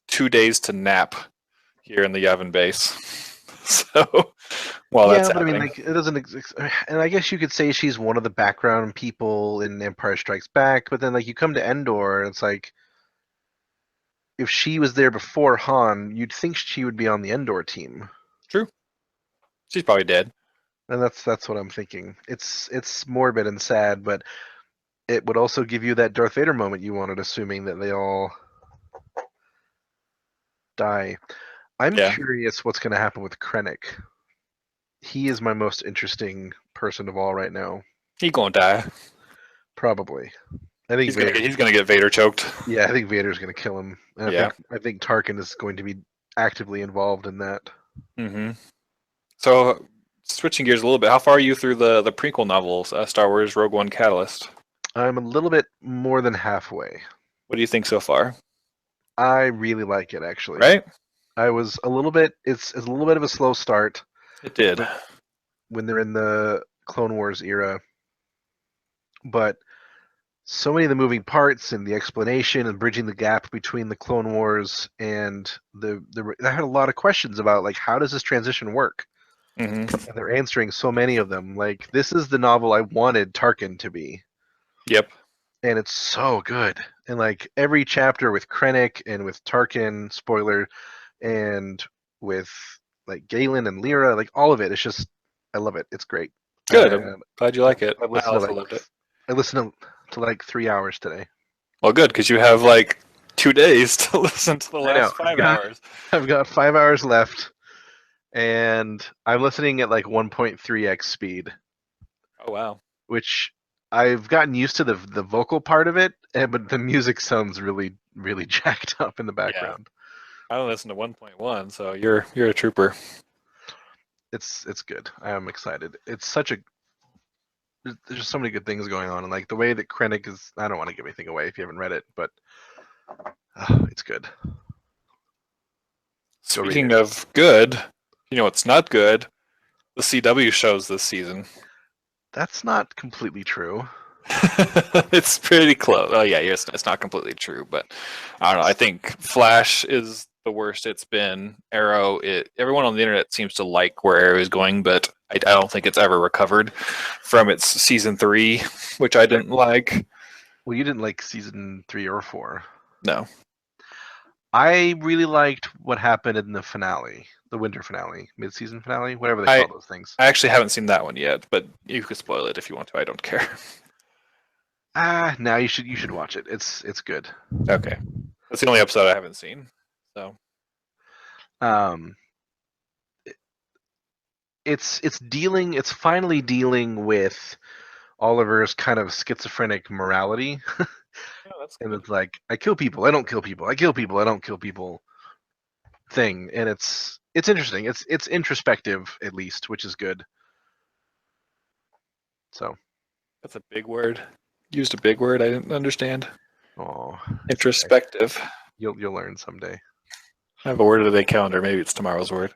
2 days to nap here in the Yavin base. So that's happening. I mean, it doesn't. And I guess you could say she's one of the background people in Empire Strikes Back, but then you come to Endor, and it's if she was there before Han, you'd think she would be on the Endor team. True. She's probably dead. And that's what I'm thinking. It's morbid and sad, but it would also give you that Darth Vader moment you wanted, assuming that they all die. I'm curious what's going to happen with Krennic. He is my most interesting person of all right now. He gonna die. Probably. I think he's gonna get Vader choked. Yeah, I think Vader's gonna kill him. And I think Tarkin is going to be actively involved in that. Mm-hmm. So, switching gears a little bit, how far are you through the prequel novels, Star Wars Rogue One Catalyst? I'm a little bit more than halfway. What do you think so far? I really like it, actually. Right? I was a little bit. It's a little bit of a slow start. It did. When they're in the Clone Wars era, but so many of the moving parts and the explanation and bridging the gap between the Clone Wars and I had a lot of questions about how does this transition work? Mm-hmm. And they're answering so many of them. This is the novel I wanted Tarkin to be. Yep. And it's so good. And every chapter with Krennic and with Tarkin, spoiler, and with Galen and Lyra, all of it. It's just, I love it. It's great. Good. I'm glad you like it. I also loved it. I listened to 3 hours today. Well, good, because you have 2 days to listen to the I know. last 5 hours. I've got 5 hours left, and I'm listening at like 1.3x speed, Oh wow. which I've gotten used to the vocal part of it, but the music sounds really really jacked up in the Yeah. background. I don't listen to 1.1, so you're a trooper. It's good. I am excited. It's such a there's just so many good things going on, and like the way that Krennic is. I don't want to give anything away if you haven't read it, but it's good. Speaking of good, you know it's not good. The CW shows this season. That's not completely true. It's pretty close. Oh yeah, yes, it's not completely true, but I don't know. I think Flash is the worst it's been. Arrow, everyone on the internet seems to like where Arrow is going, but I don't think it's ever recovered from its season 3, which I didn't like. Well, you didn't like season 3 or 4. No, I really liked what happened in the finale, the winter finale, mid-season finale, whatever they call those things. I actually haven't seen that one yet, but you could spoil it if you want to. I don't care. Now you should watch it. It's good. Okay, that's the only episode I haven't seen. So, it's finally dealing with Oliver's kind of schizophrenic morality. And it's like, I kill people, I don't kill people, I kill people, I don't kill people thing. And it's interesting. It's introspective, at least, which is good. So that's a big word. Used a big word I didn't understand. Oh, introspective. You'll learn someday. I have a word of the day calendar. Maybe it's tomorrow's word.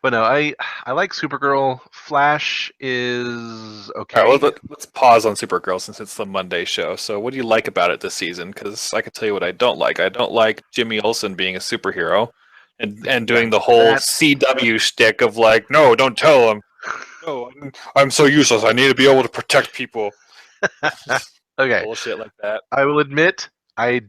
But no, I like Supergirl. Flash is okay. All right, well, let's pause on Supergirl since it's the Monday show. So what do you like about it this season? Because I can tell you what I don't like. I don't like Jimmy Olsen being a superhero and doing the whole CW shtick of like, no, don't tell him. No, I'm so useless. I need to be able to protect people. Okay. Bullshit like that. I will admit, I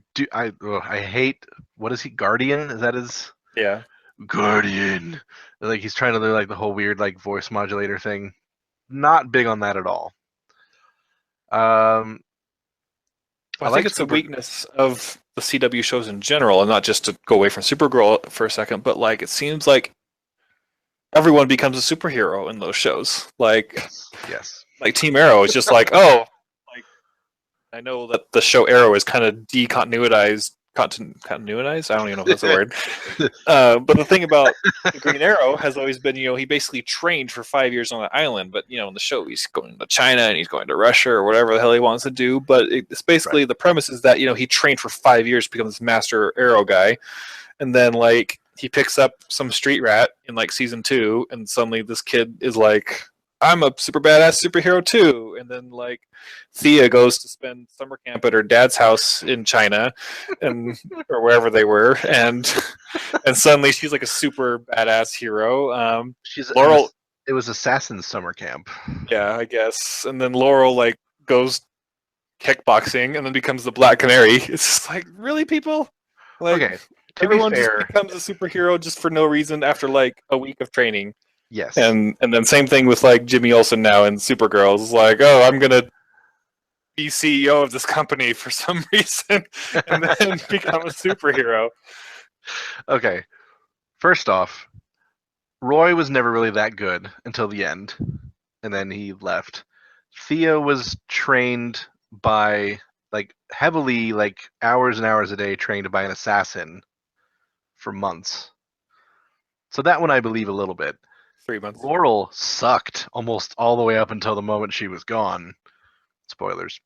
hate, what is he, Guardian? Is that his? Yeah. Guardian. Like he's trying to do like the whole weird like voice modulator thing. Not big on that at all. I think it's a weakness of the CW shows in general, and not just to go away from Supergirl for a second, but like it seems like everyone becomes a superhero in those shows. Like, yes. Like Team Arrow is just like, oh, like I know that the show Arrow is kind of decontinuitized. Continuitized? I don't even know if that's a word. But the thing about Green Arrow has always been, he basically trained for 5 years on an island. But in the show, he's going to China and he's going to Russia or whatever the hell he wants to do. But it's basically the premise is that he trained for 5 years to become this master arrow guy, and then like he picks up some street rat in like season 2, and suddenly this kid is like, I'm a super badass superhero too. And then like Thea goes to spend summer camp at her dad's house in China and or wherever they were, and suddenly she's like a super badass hero. She's Laurel. It was assassin summer camp. Yeah, I guess. And then Laurel like goes kickboxing and then becomes the Black Canary. It's just like, really, people? Like, okay. Everyone just becomes a superhero just for no reason after like a week of training. Yes. And then same thing with like Jimmy Olsen now in Supergirl. It's like, oh, I'm gonna be CEO of this company for some reason and then become a superhero. Okay. First off, Roy was never really that good until the end, and then he left. Thea was trained by like heavily, like hours and hours a day, trained by an assassin for months. So that one I believe a little bit. 3 months. Laurel sucked almost all the way up until the moment she was gone. Spoilers.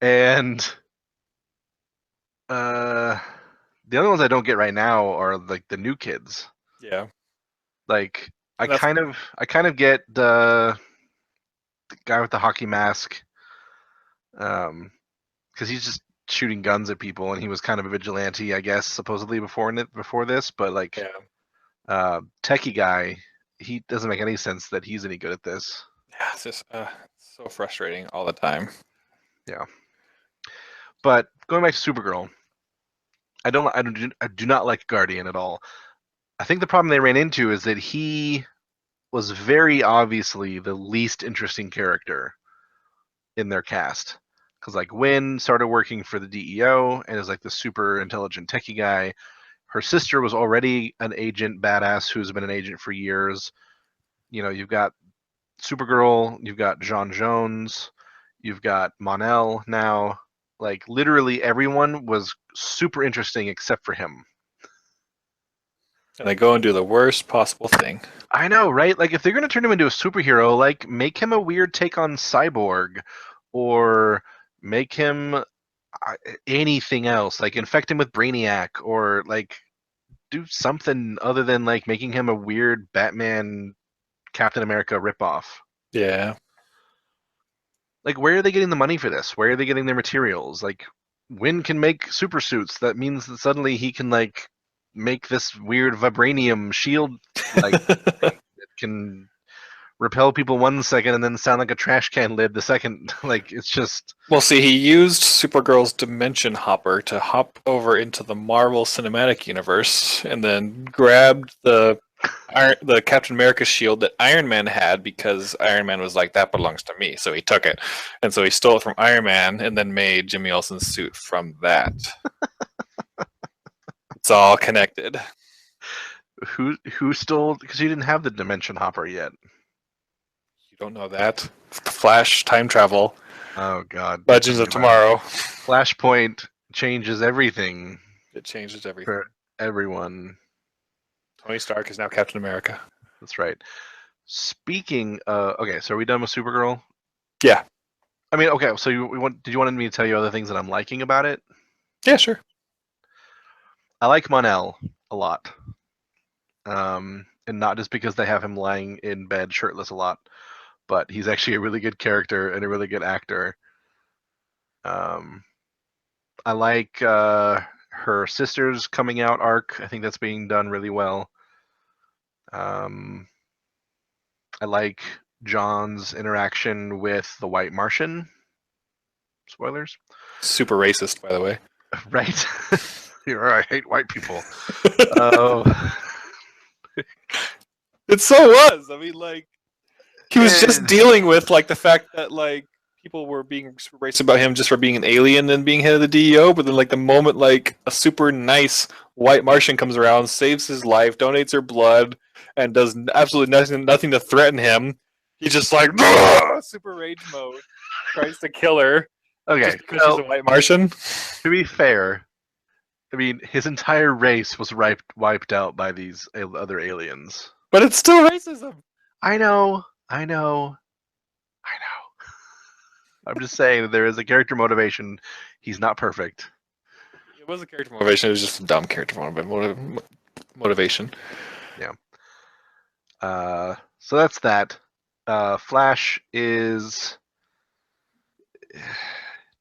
And the other ones I don't get right now are like the new kids. Yeah. Like I kind of get the guy with the hockey mask, because he's just shooting guns at people, and he was kind of a vigilante, I guess, supposedly before this. But like, techie guy, he doesn't make any sense that he's any good at this. Yeah, it's just so frustrating all the time. Yeah. But going back to Supergirl, I do not like Guardian at all. I think the problem they ran into is that he was very obviously the least interesting character in their cast. Because like Wynn started working for the DEO and is like the super intelligent techie guy. Her sister was already an agent badass who's been an agent for years. You know, you've got Supergirl, you've got John Jones, you've got Mon-El now. Like literally everyone was super interesting except for him. And they go and do the worst possible thing. I know, right? Like if they're going to turn him into a superhero, like make him a weird take on Cyborg or make him anything else, like infect him with Brainiac or like do something other than like making him a weird Batman Captain America ripoff. Yeah. Like where are they getting the money for this? Where are they getting their materials? Like Wynn can make super suits. That means that suddenly he can like make this weird vibranium shield like that can repel people 1 second and then sound like a trash can lid the second. Like it's just. Well, see, he used Supergirl's dimension hopper to hop over into the Marvel Cinematic Universe, and then grabbed the Captain America shield that Iron Man had because Iron Man was like, "That belongs to me," so he took it, and so he stole it from Iron Man, and then made Jimmy Olsen's suit from that. It's all connected. Who stole? Because you didn't have the dimension hopper yet. You don't know that. Flash time travel. Oh God! Legends of Tomorrow. Flashpoint changes everything. It changes everything for everyone. Tony Stark is now Captain America. That's right. Speaking, okay, so are we done with Supergirl? Yeah. I mean, okay, so did you want me to tell you other things that I'm liking about it? Yeah, sure. I like Mon-El a lot. And not just because they have him lying in bed shirtless a lot, but he's actually a really good character and a really good actor. I like her sister's coming out arc. I think that's being done really well. I like John's interaction with the White Martian. Spoilers. Super racist, by the way. Right? I hate white people. It so was. I mean, like, he was just dealing with like the fact that like people were being super racist about him just for being an alien and being head of the DEO, but then like the moment like a super nice white Martian comes around, saves his life, donates her blood, and does absolutely nothing to threaten him, he's just like super rage mode, tries to kill her. Okay, just because she's a white Martian. To be fair, I mean his entire race was wiped out by these other aliens. But it's still racism. I know. I'm just saying that there is a character motivation. He's not perfect. It was a character motivation. It was just a dumb character motivation. Yeah. So that's that. Flash is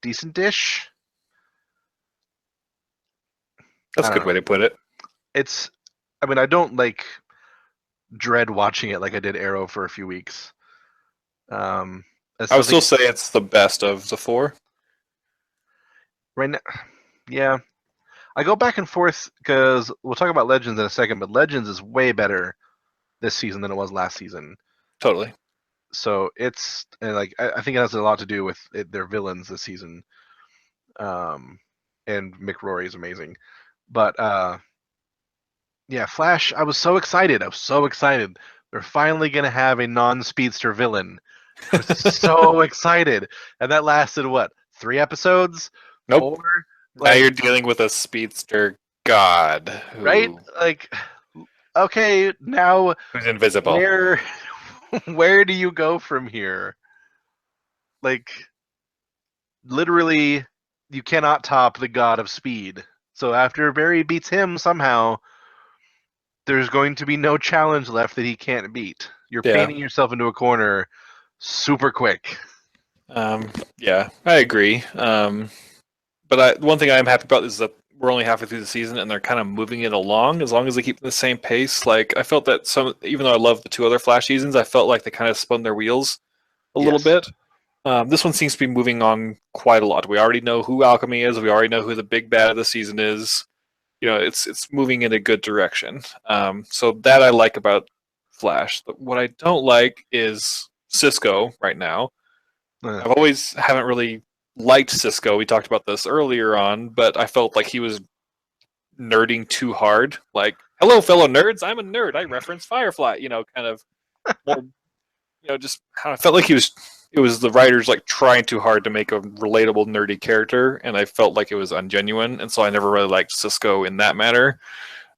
decent-ish. That's a good way to put it. I mean, I don't like dread watching it like I did Arrow for a few weeks. I would still say it's the best of the four. Right now, yeah. I go back and forth because we'll talk about Legends in a second, but Legends is way better this season than it was last season. Totally. So it's like I think it has a lot to do with their villains this season. And Mick Rory is amazing, but yeah, Flash. I was so excited. They're finally gonna have a non-speedster villain. I was so excited, and that lasted what, 3 episodes? Nope. 4? Now you're dealing with a speedster god, right? Like, okay, now who's invisible. Where do you go from here? Like, literally, you cannot top the god of speed. So after Barry beats him somehow, there's going to be no challenge left that he can't beat. You're painting yourself into a corner super quick. Yeah, I agree. But one thing I'm happy about is that we're only halfway through the season and they're kind of moving it along as long as they keep the same pace. Like, I felt that even though I love the 2 other Flash seasons, I felt like they kind of spun their wheels a little bit. This one seems to be moving on quite a lot. We already know who Alchemy is. We already know who the big bad of the season is. You know, it's moving in a good direction. So that I like about Flash. But what I don't like is Cisco right now. I've always haven't really liked Cisco. We talked about this earlier on, but I felt like he was nerding too hard. Like, hello, fellow nerds, I'm a nerd. I reference Firefly. Kind of more. Just I felt like It was the writers like trying too hard to make a relatable nerdy character, and I felt like it was ungenuine, and so I never really liked Cisco in that manner.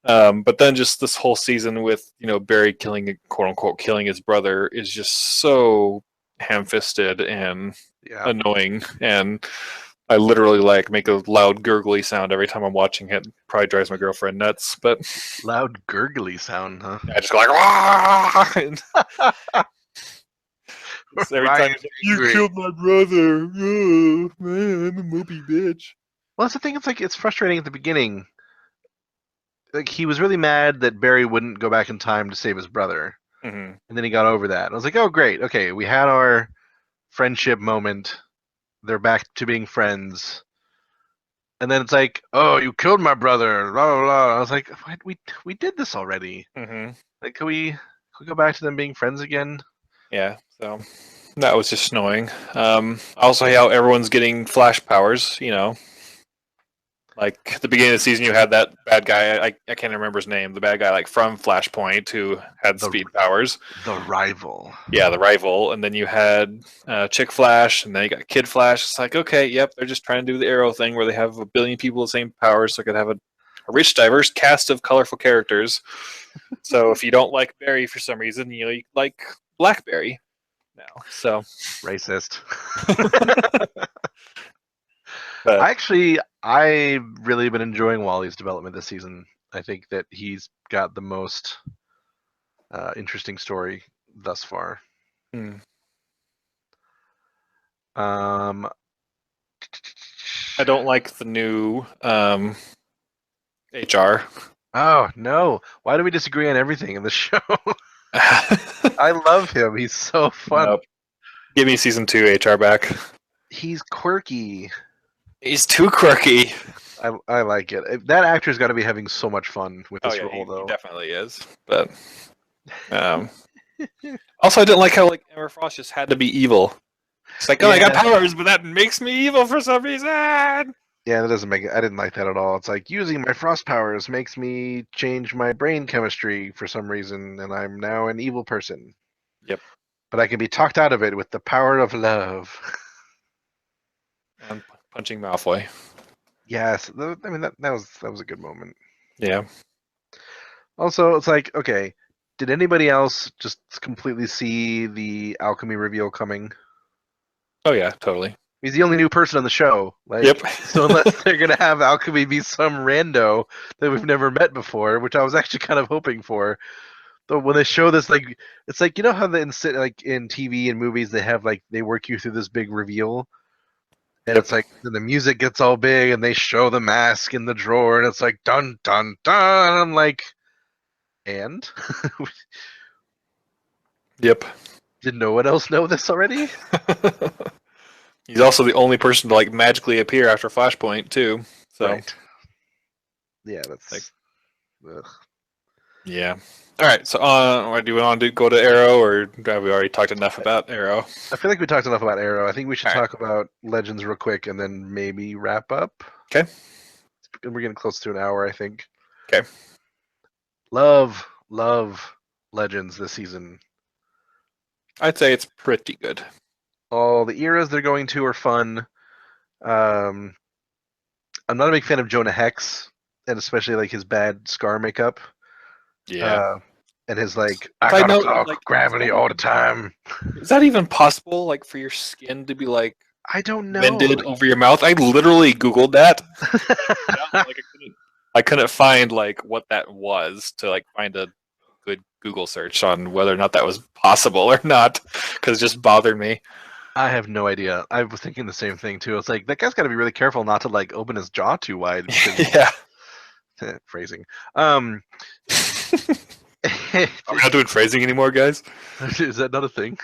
But then just this whole season with Barry killing, quote unquote, killing his brother is just so ham-fisted and annoying, and I literally like make a loud gurgly sound every time I'm watching it. Probably drives my girlfriend nuts, but loud gurgly sound, huh? I just go like, "Wah!" Every time he's like, you killed my brother. Oh, man, I'm a mopey bitch. Well, that's the thing. It's like it's frustrating at the beginning. Like he was really mad that Barry wouldn't go back in time to save his brother, and then he got over that. And I was like, oh, great. Okay, we had our friendship moment. They're back to being friends. And then it's like, oh, you killed my brother. Blah blah blah. I was like, what? We did this already. Like, can we go back to them being friends again? Yeah. So that was just annoying. Also, how everyone's getting flash powers. Like at the beginning of the season, you had that bad guy. I can't remember his name. The bad guy, like from Flashpoint, who had speed powers. The rival. Yeah, the rival. And then you had Chick Flash, and then you got Kid Flash. It's like, okay, yep, they're just trying to do the Arrow thing where they have a billion people with the same powers, so they could have a rich, diverse cast of colorful characters. So if you don't like Barry for some reason, you like Blackberry now. So racist. But I've really been enjoying Wally's development this season. I think that he's got the most interesting story thus far. I don't like the new HR. Oh no! Why do we disagree on everything in the show? I love him. He's so fun. Nope. Give me season 2 HR back. He's quirky. He's too quirky. I like it. That actor's got to be having so much fun with this role, though. He definitely is. But also, I didn't like how Emma Frost just had to be evil. It's like, I got powers, but that makes me evil for some reason. Yeah, that doesn't make it. I didn't like that at all. It's like using my frost powers makes me change my brain chemistry for some reason, and I'm now an evil person. Yep. But I can be talked out of it with the power of love. And punching Malfoy. Yes, I mean that was a good moment. Yeah. Also, it's like, okay, did anybody else just completely see the alchemy reveal coming? Oh yeah, totally. He's the only new person on the show. Yep. So unless they're gonna have alchemy be some rando that we've never met before, which I was actually kind of hoping for. Though when they show this, it's like, you know how in TV and movies they have they work you through this big reveal. And it's like the music gets all big and they show the mask in the drawer and it's like dun dun dun. I'm like, and yep. Did no one else know this already? He's also the only person to magically appear after Flashpoint too. So right. Yeah, that's ugh. Yeah. All right. So, do we want to go to Arrow, or have we already talked enough about Arrow? I feel like we talked enough about Arrow. I think we should talk about Legends real quick, and then maybe wrap up. Okay. We're getting close to an hour, I think. Okay. Love Legends this season. I'd say it's pretty good. All the eras they're going to are fun. I'm not a big fan of Jonah Hex, and especially his bad scar makeup. Yeah. And his I gotta talk gravity all the time. Is that even possible? For your skin to be I don't know. Bended over your mouth? I literally Googled that. I couldn't find what that was to find a good Google search on whether or not that was possible or not, because it just bothered me. I have no idea. I was thinking the same thing too. It's like that guy's got to be really careful not to open his jaw too wide. Yeah. Phrasing. Are we not doing phrasing anymore, guys? Is that not a thing?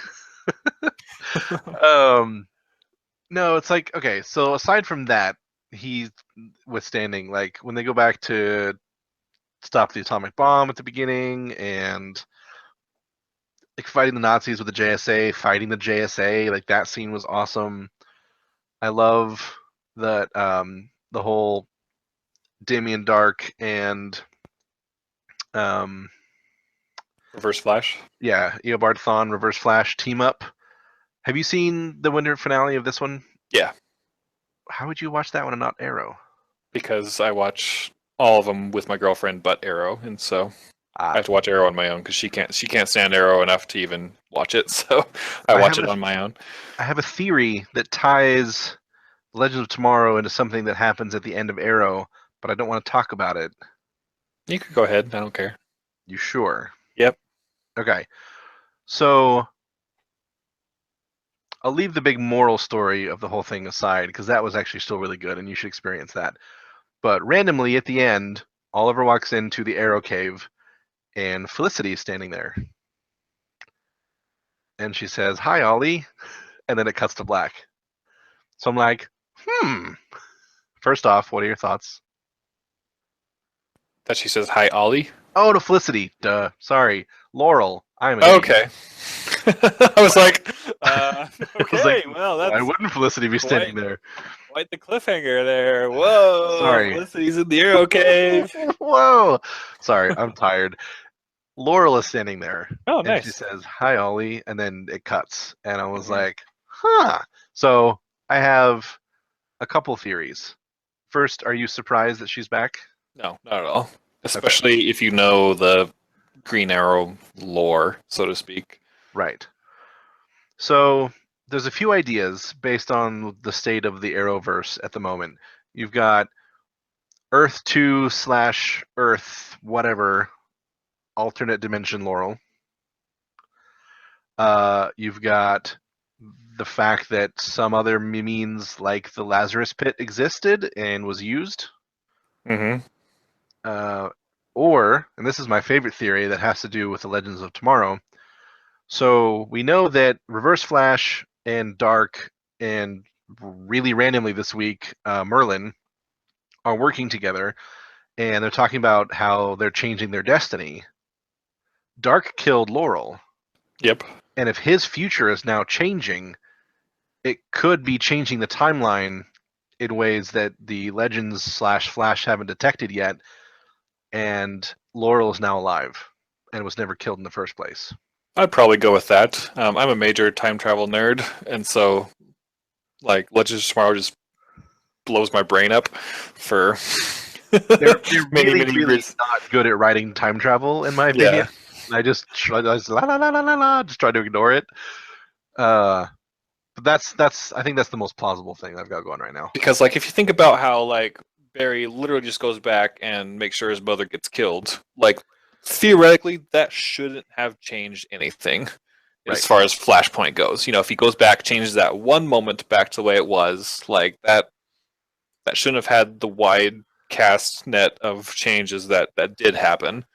No, it's okay. So aside from that, he's withstanding. When they go back to stop the atomic bomb at the beginning and fighting the Nazis with the JSA, that scene was awesome. I love that the whole Damien Dark and um, Reverse Flash. Eobard Thawne Reverse Flash team up. Have you seen the winter finale of this one? Yeah, How would you watch that one and not Arrow? because I watch all of them with my girlfriend, but Arrow, and so I Ah, have to watch Arrow on my own because she can't stand Arrow enough to even watch it. So I I watch have it on my own. I have a theory that ties Legends of Tomorrow into something that happens at the end of Arrow, but I don't want to talk about it. You could go ahead. I don't care. You sure? Yep. Okay. So I'll leave the big moral story of the whole thing aside because that was actually still really good and you should experience that. But randomly at the end, Oliver walks into the Arrow Cave and Felicity is standing there. And she says, "Hi, Ollie." And then it cuts to black. So I'm like, First off, what are your thoughts? That she says hi, Ollie. Oh, to Felicity. Duh. Sorry. Laurel. I'm an idiot. Okay. I was like, I okay, was like, well, why that's wouldn't Felicity be standing there? quite the cliffhanger there. Whoa, Sorry. Felicity's in the Arrow Cave. Whoa. Sorry, I'm tired. Laurel is standing there, Oh, and she nice. says, "Hi, Ollie," and then it cuts, and I was Mhm. like, "Huh." So I have a couple theories. First, are you surprised that she's back? No, not at all. Okay. Especially if you know the Green Arrow lore, so to speak. Right. So there's a few ideas based on the state of the Arrowverse at the moment. You've got Earth 2 slash Earth whatever alternate dimension Laurel. You've got the fact that some other means like the Lazarus Pit existed and was used. Mm-hmm. Or, and this is my favorite theory that has to do with the Legends of Tomorrow. So we know that Reverse Flash and Dark and really randomly this week, Merlin are working together and they're talking about how they're changing their destiny. Dark killed Laurel. Yep. And if his future is now changing, it could be changing the timeline in ways that the Legends slash Flash haven't detected yet. And Laurel is now alive and was never killed in the first place. I'd probably go with that. I'm a major time travel nerd, and so like Legends of Tomorrow just blows my brain up for They're many, really, many really reasons. not good at writing time travel, in my opinion. Yeah. I just la la la la la la, just try to ignore it. But that's I think that's the most plausible thing I've got going right now. Because like if you think about how like Barry literally just goes back and makes sure his mother gets killed, like theoretically that shouldn't have changed anything as Right. far as Flashpoint goes. You know, if he goes back, changes that one moment back to the way it was, like that shouldn't have had the wide cast net of changes that did happen.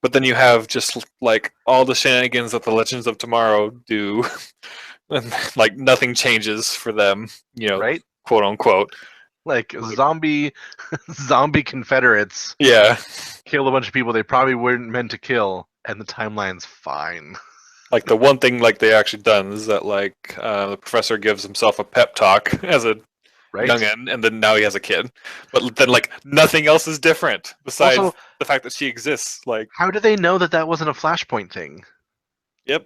But then you have just like all the shenanigans that the Legends of Tomorrow do, and like nothing changes for them, you know, Right? quote unquote. Like zombie Confederates Yeah, kill a bunch of people they probably weren't meant to kill, and the timeline's fine. like the one thing like they actually done is that like the professor gives himself a pep talk as a Right? youngin, and then now he has a kid. But then like nothing else is different besides Also, the fact that she exists. Like, how do they know that that wasn't a Flashpoint thing? yep.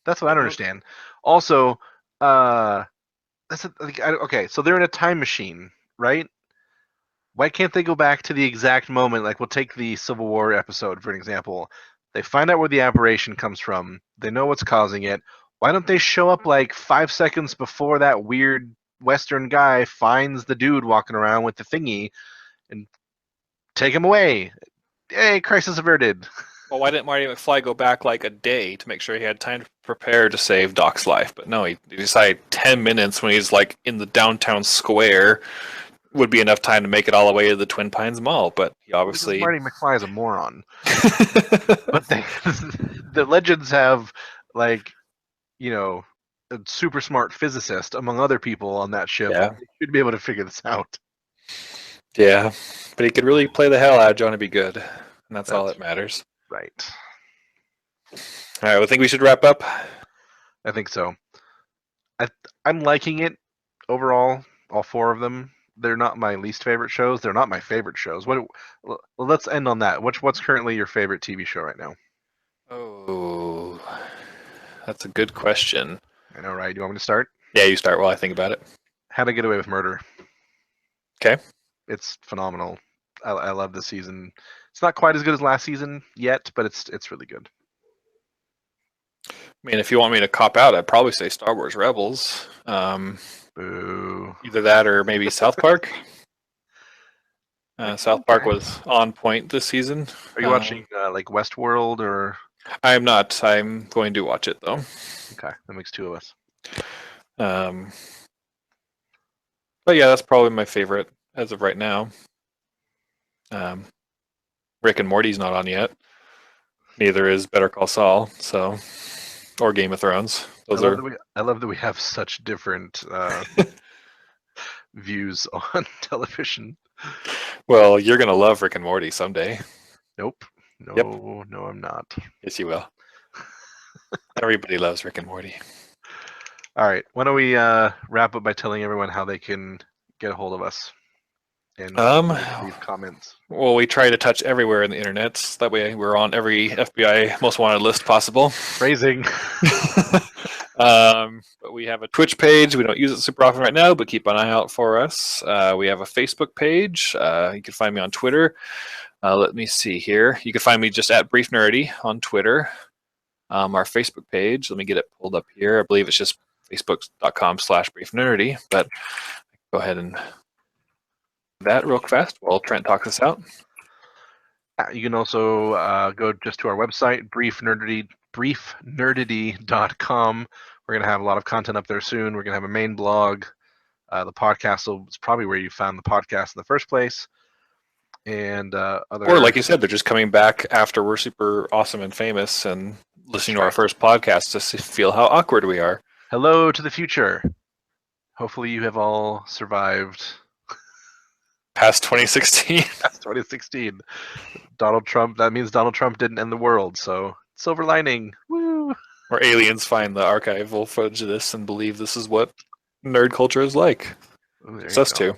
That's what I don't understand. Also, okay. So they're in a time machine, right? Why can't they go back to the exact moment? Like, we'll take the Civil War episode for an example. They find out where the aberration comes from. They know what's causing it. Why don't they show up like 5 seconds before that weird Western guy finds the dude walking around with the thingy and take him away? Hey, crisis averted. Well, why didn't Marty McFly go back like a day to make sure he had time to prepare to save Doc's life? But no, he decided 10 minutes when he's like in the downtown square would be enough time to make it all the way to the Twin Pines Mall. But he Because obviously. Marty McFly is a moron. But the Legends have, like, a super smart physicist among other people on that ship. Yeah. They should be able to figure this out. Yeah, but he could really play the hell out of Johnny B. Good, and that's all that matters. Right. All right, I think we should wrap up. I think so. I'm liking it overall. all four of them. They're not my least favorite shows. They're not my favorite shows. Well, let's end on that. What's currently your favorite TV show right now? Oh, that's a good question. I know, right? Do you want me to start? Yeah, you start while I think about it. How to Get Away with Murder. Okay. It's phenomenal. I love this season. It's not quite as good as last season yet, but it's really good. I mean, if you want me to cop out, I'd probably say Star Wars Rebels. Boo. Either that or maybe South Park. South Park was on point this season. Are you watching like Westworld or? I am not. I'm going to watch it though. Okay, that makes two of us. But yeah, that's probably my favorite as of right now. Rick and Morty's not on yet. Neither is Better Call Saul, so or Game of Thrones. I love that we have such different views on television. Well, you're gonna love Rick and Morty someday. Nope. No, I'm not. Yes, you will. Everybody loves Rick and Morty. All right. Why don't we wrap up by telling everyone how they can get a hold of us and leave comments? Well, we try to touch everywhere in the internet. That way, we're on every FBI most wanted list possible. Phrasing. But we have a Twitch page. We don't use it super often right now, but keep an eye out for us. We have a Facebook page. You can find me on Twitter. Let me see here. You can find me just at Brief Nerdity on Twitter. Our Facebook page, let me get it pulled up here. I believe it's just facebook.com/Brief Nerdity, but go ahead and do that real fast while Trent talks us out. You can also go just to our website, briefnerdity.com. We're going to have a lot of content up there soon. We're going to have a main blog. The podcast is probably where you found the podcast in the first place. And or like you said, they're just coming back after we're super awesome and famous and listening to our first podcast to feel how awkward we are. Hello to the future. Hopefully you have all survived past 2016. Past 2016. Donald Trump, that means Donald Trump didn't end the world, so silver lining. Woo! Or aliens find the archival footage of this and believe this is what nerd culture is like. It's us too.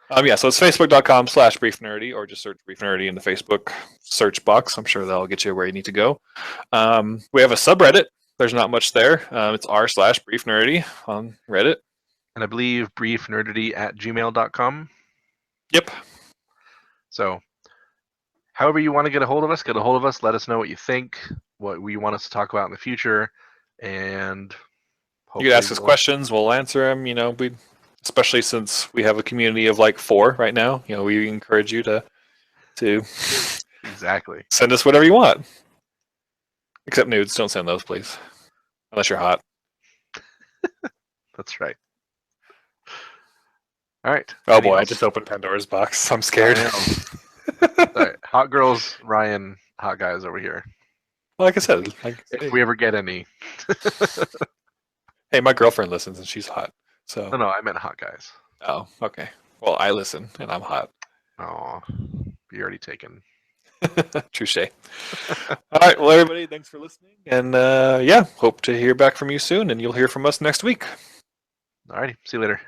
Yeah, so it's facebook.com/Brief Nerdity, or just search Brief Nerdity in the Facebook search box. I'm sure that'll get you where you need to go. We have a subreddit. There's not much there. It's r/Brief Nerdity on Reddit. And I believe briefnerdity@gmail.com. Yep. So however you want to get a hold of us, let us know what you think, what we want us to talk about in the future, and you can ask us questions, we'll answer them. Especially since we have a community of like 4 right now, we encourage you to exactly send us whatever you want, except nudes. Don't send those, please, unless you're hot. That's right. All right. Oh boy, I just opened Pandora's box. I'm scared. All right. Hot girls, Ryan. Hot guys over here. Like I said, if we ever get any. Hey, my girlfriend listens and she's hot. So no, I meant hot guys. Oh, okay. Well, I listen and I'm hot. Oh, you're already taken. Touche. All right. Well, everybody, thanks for listening, and hope to hear back from you soon, and you'll hear from us next week. All righty. See you later.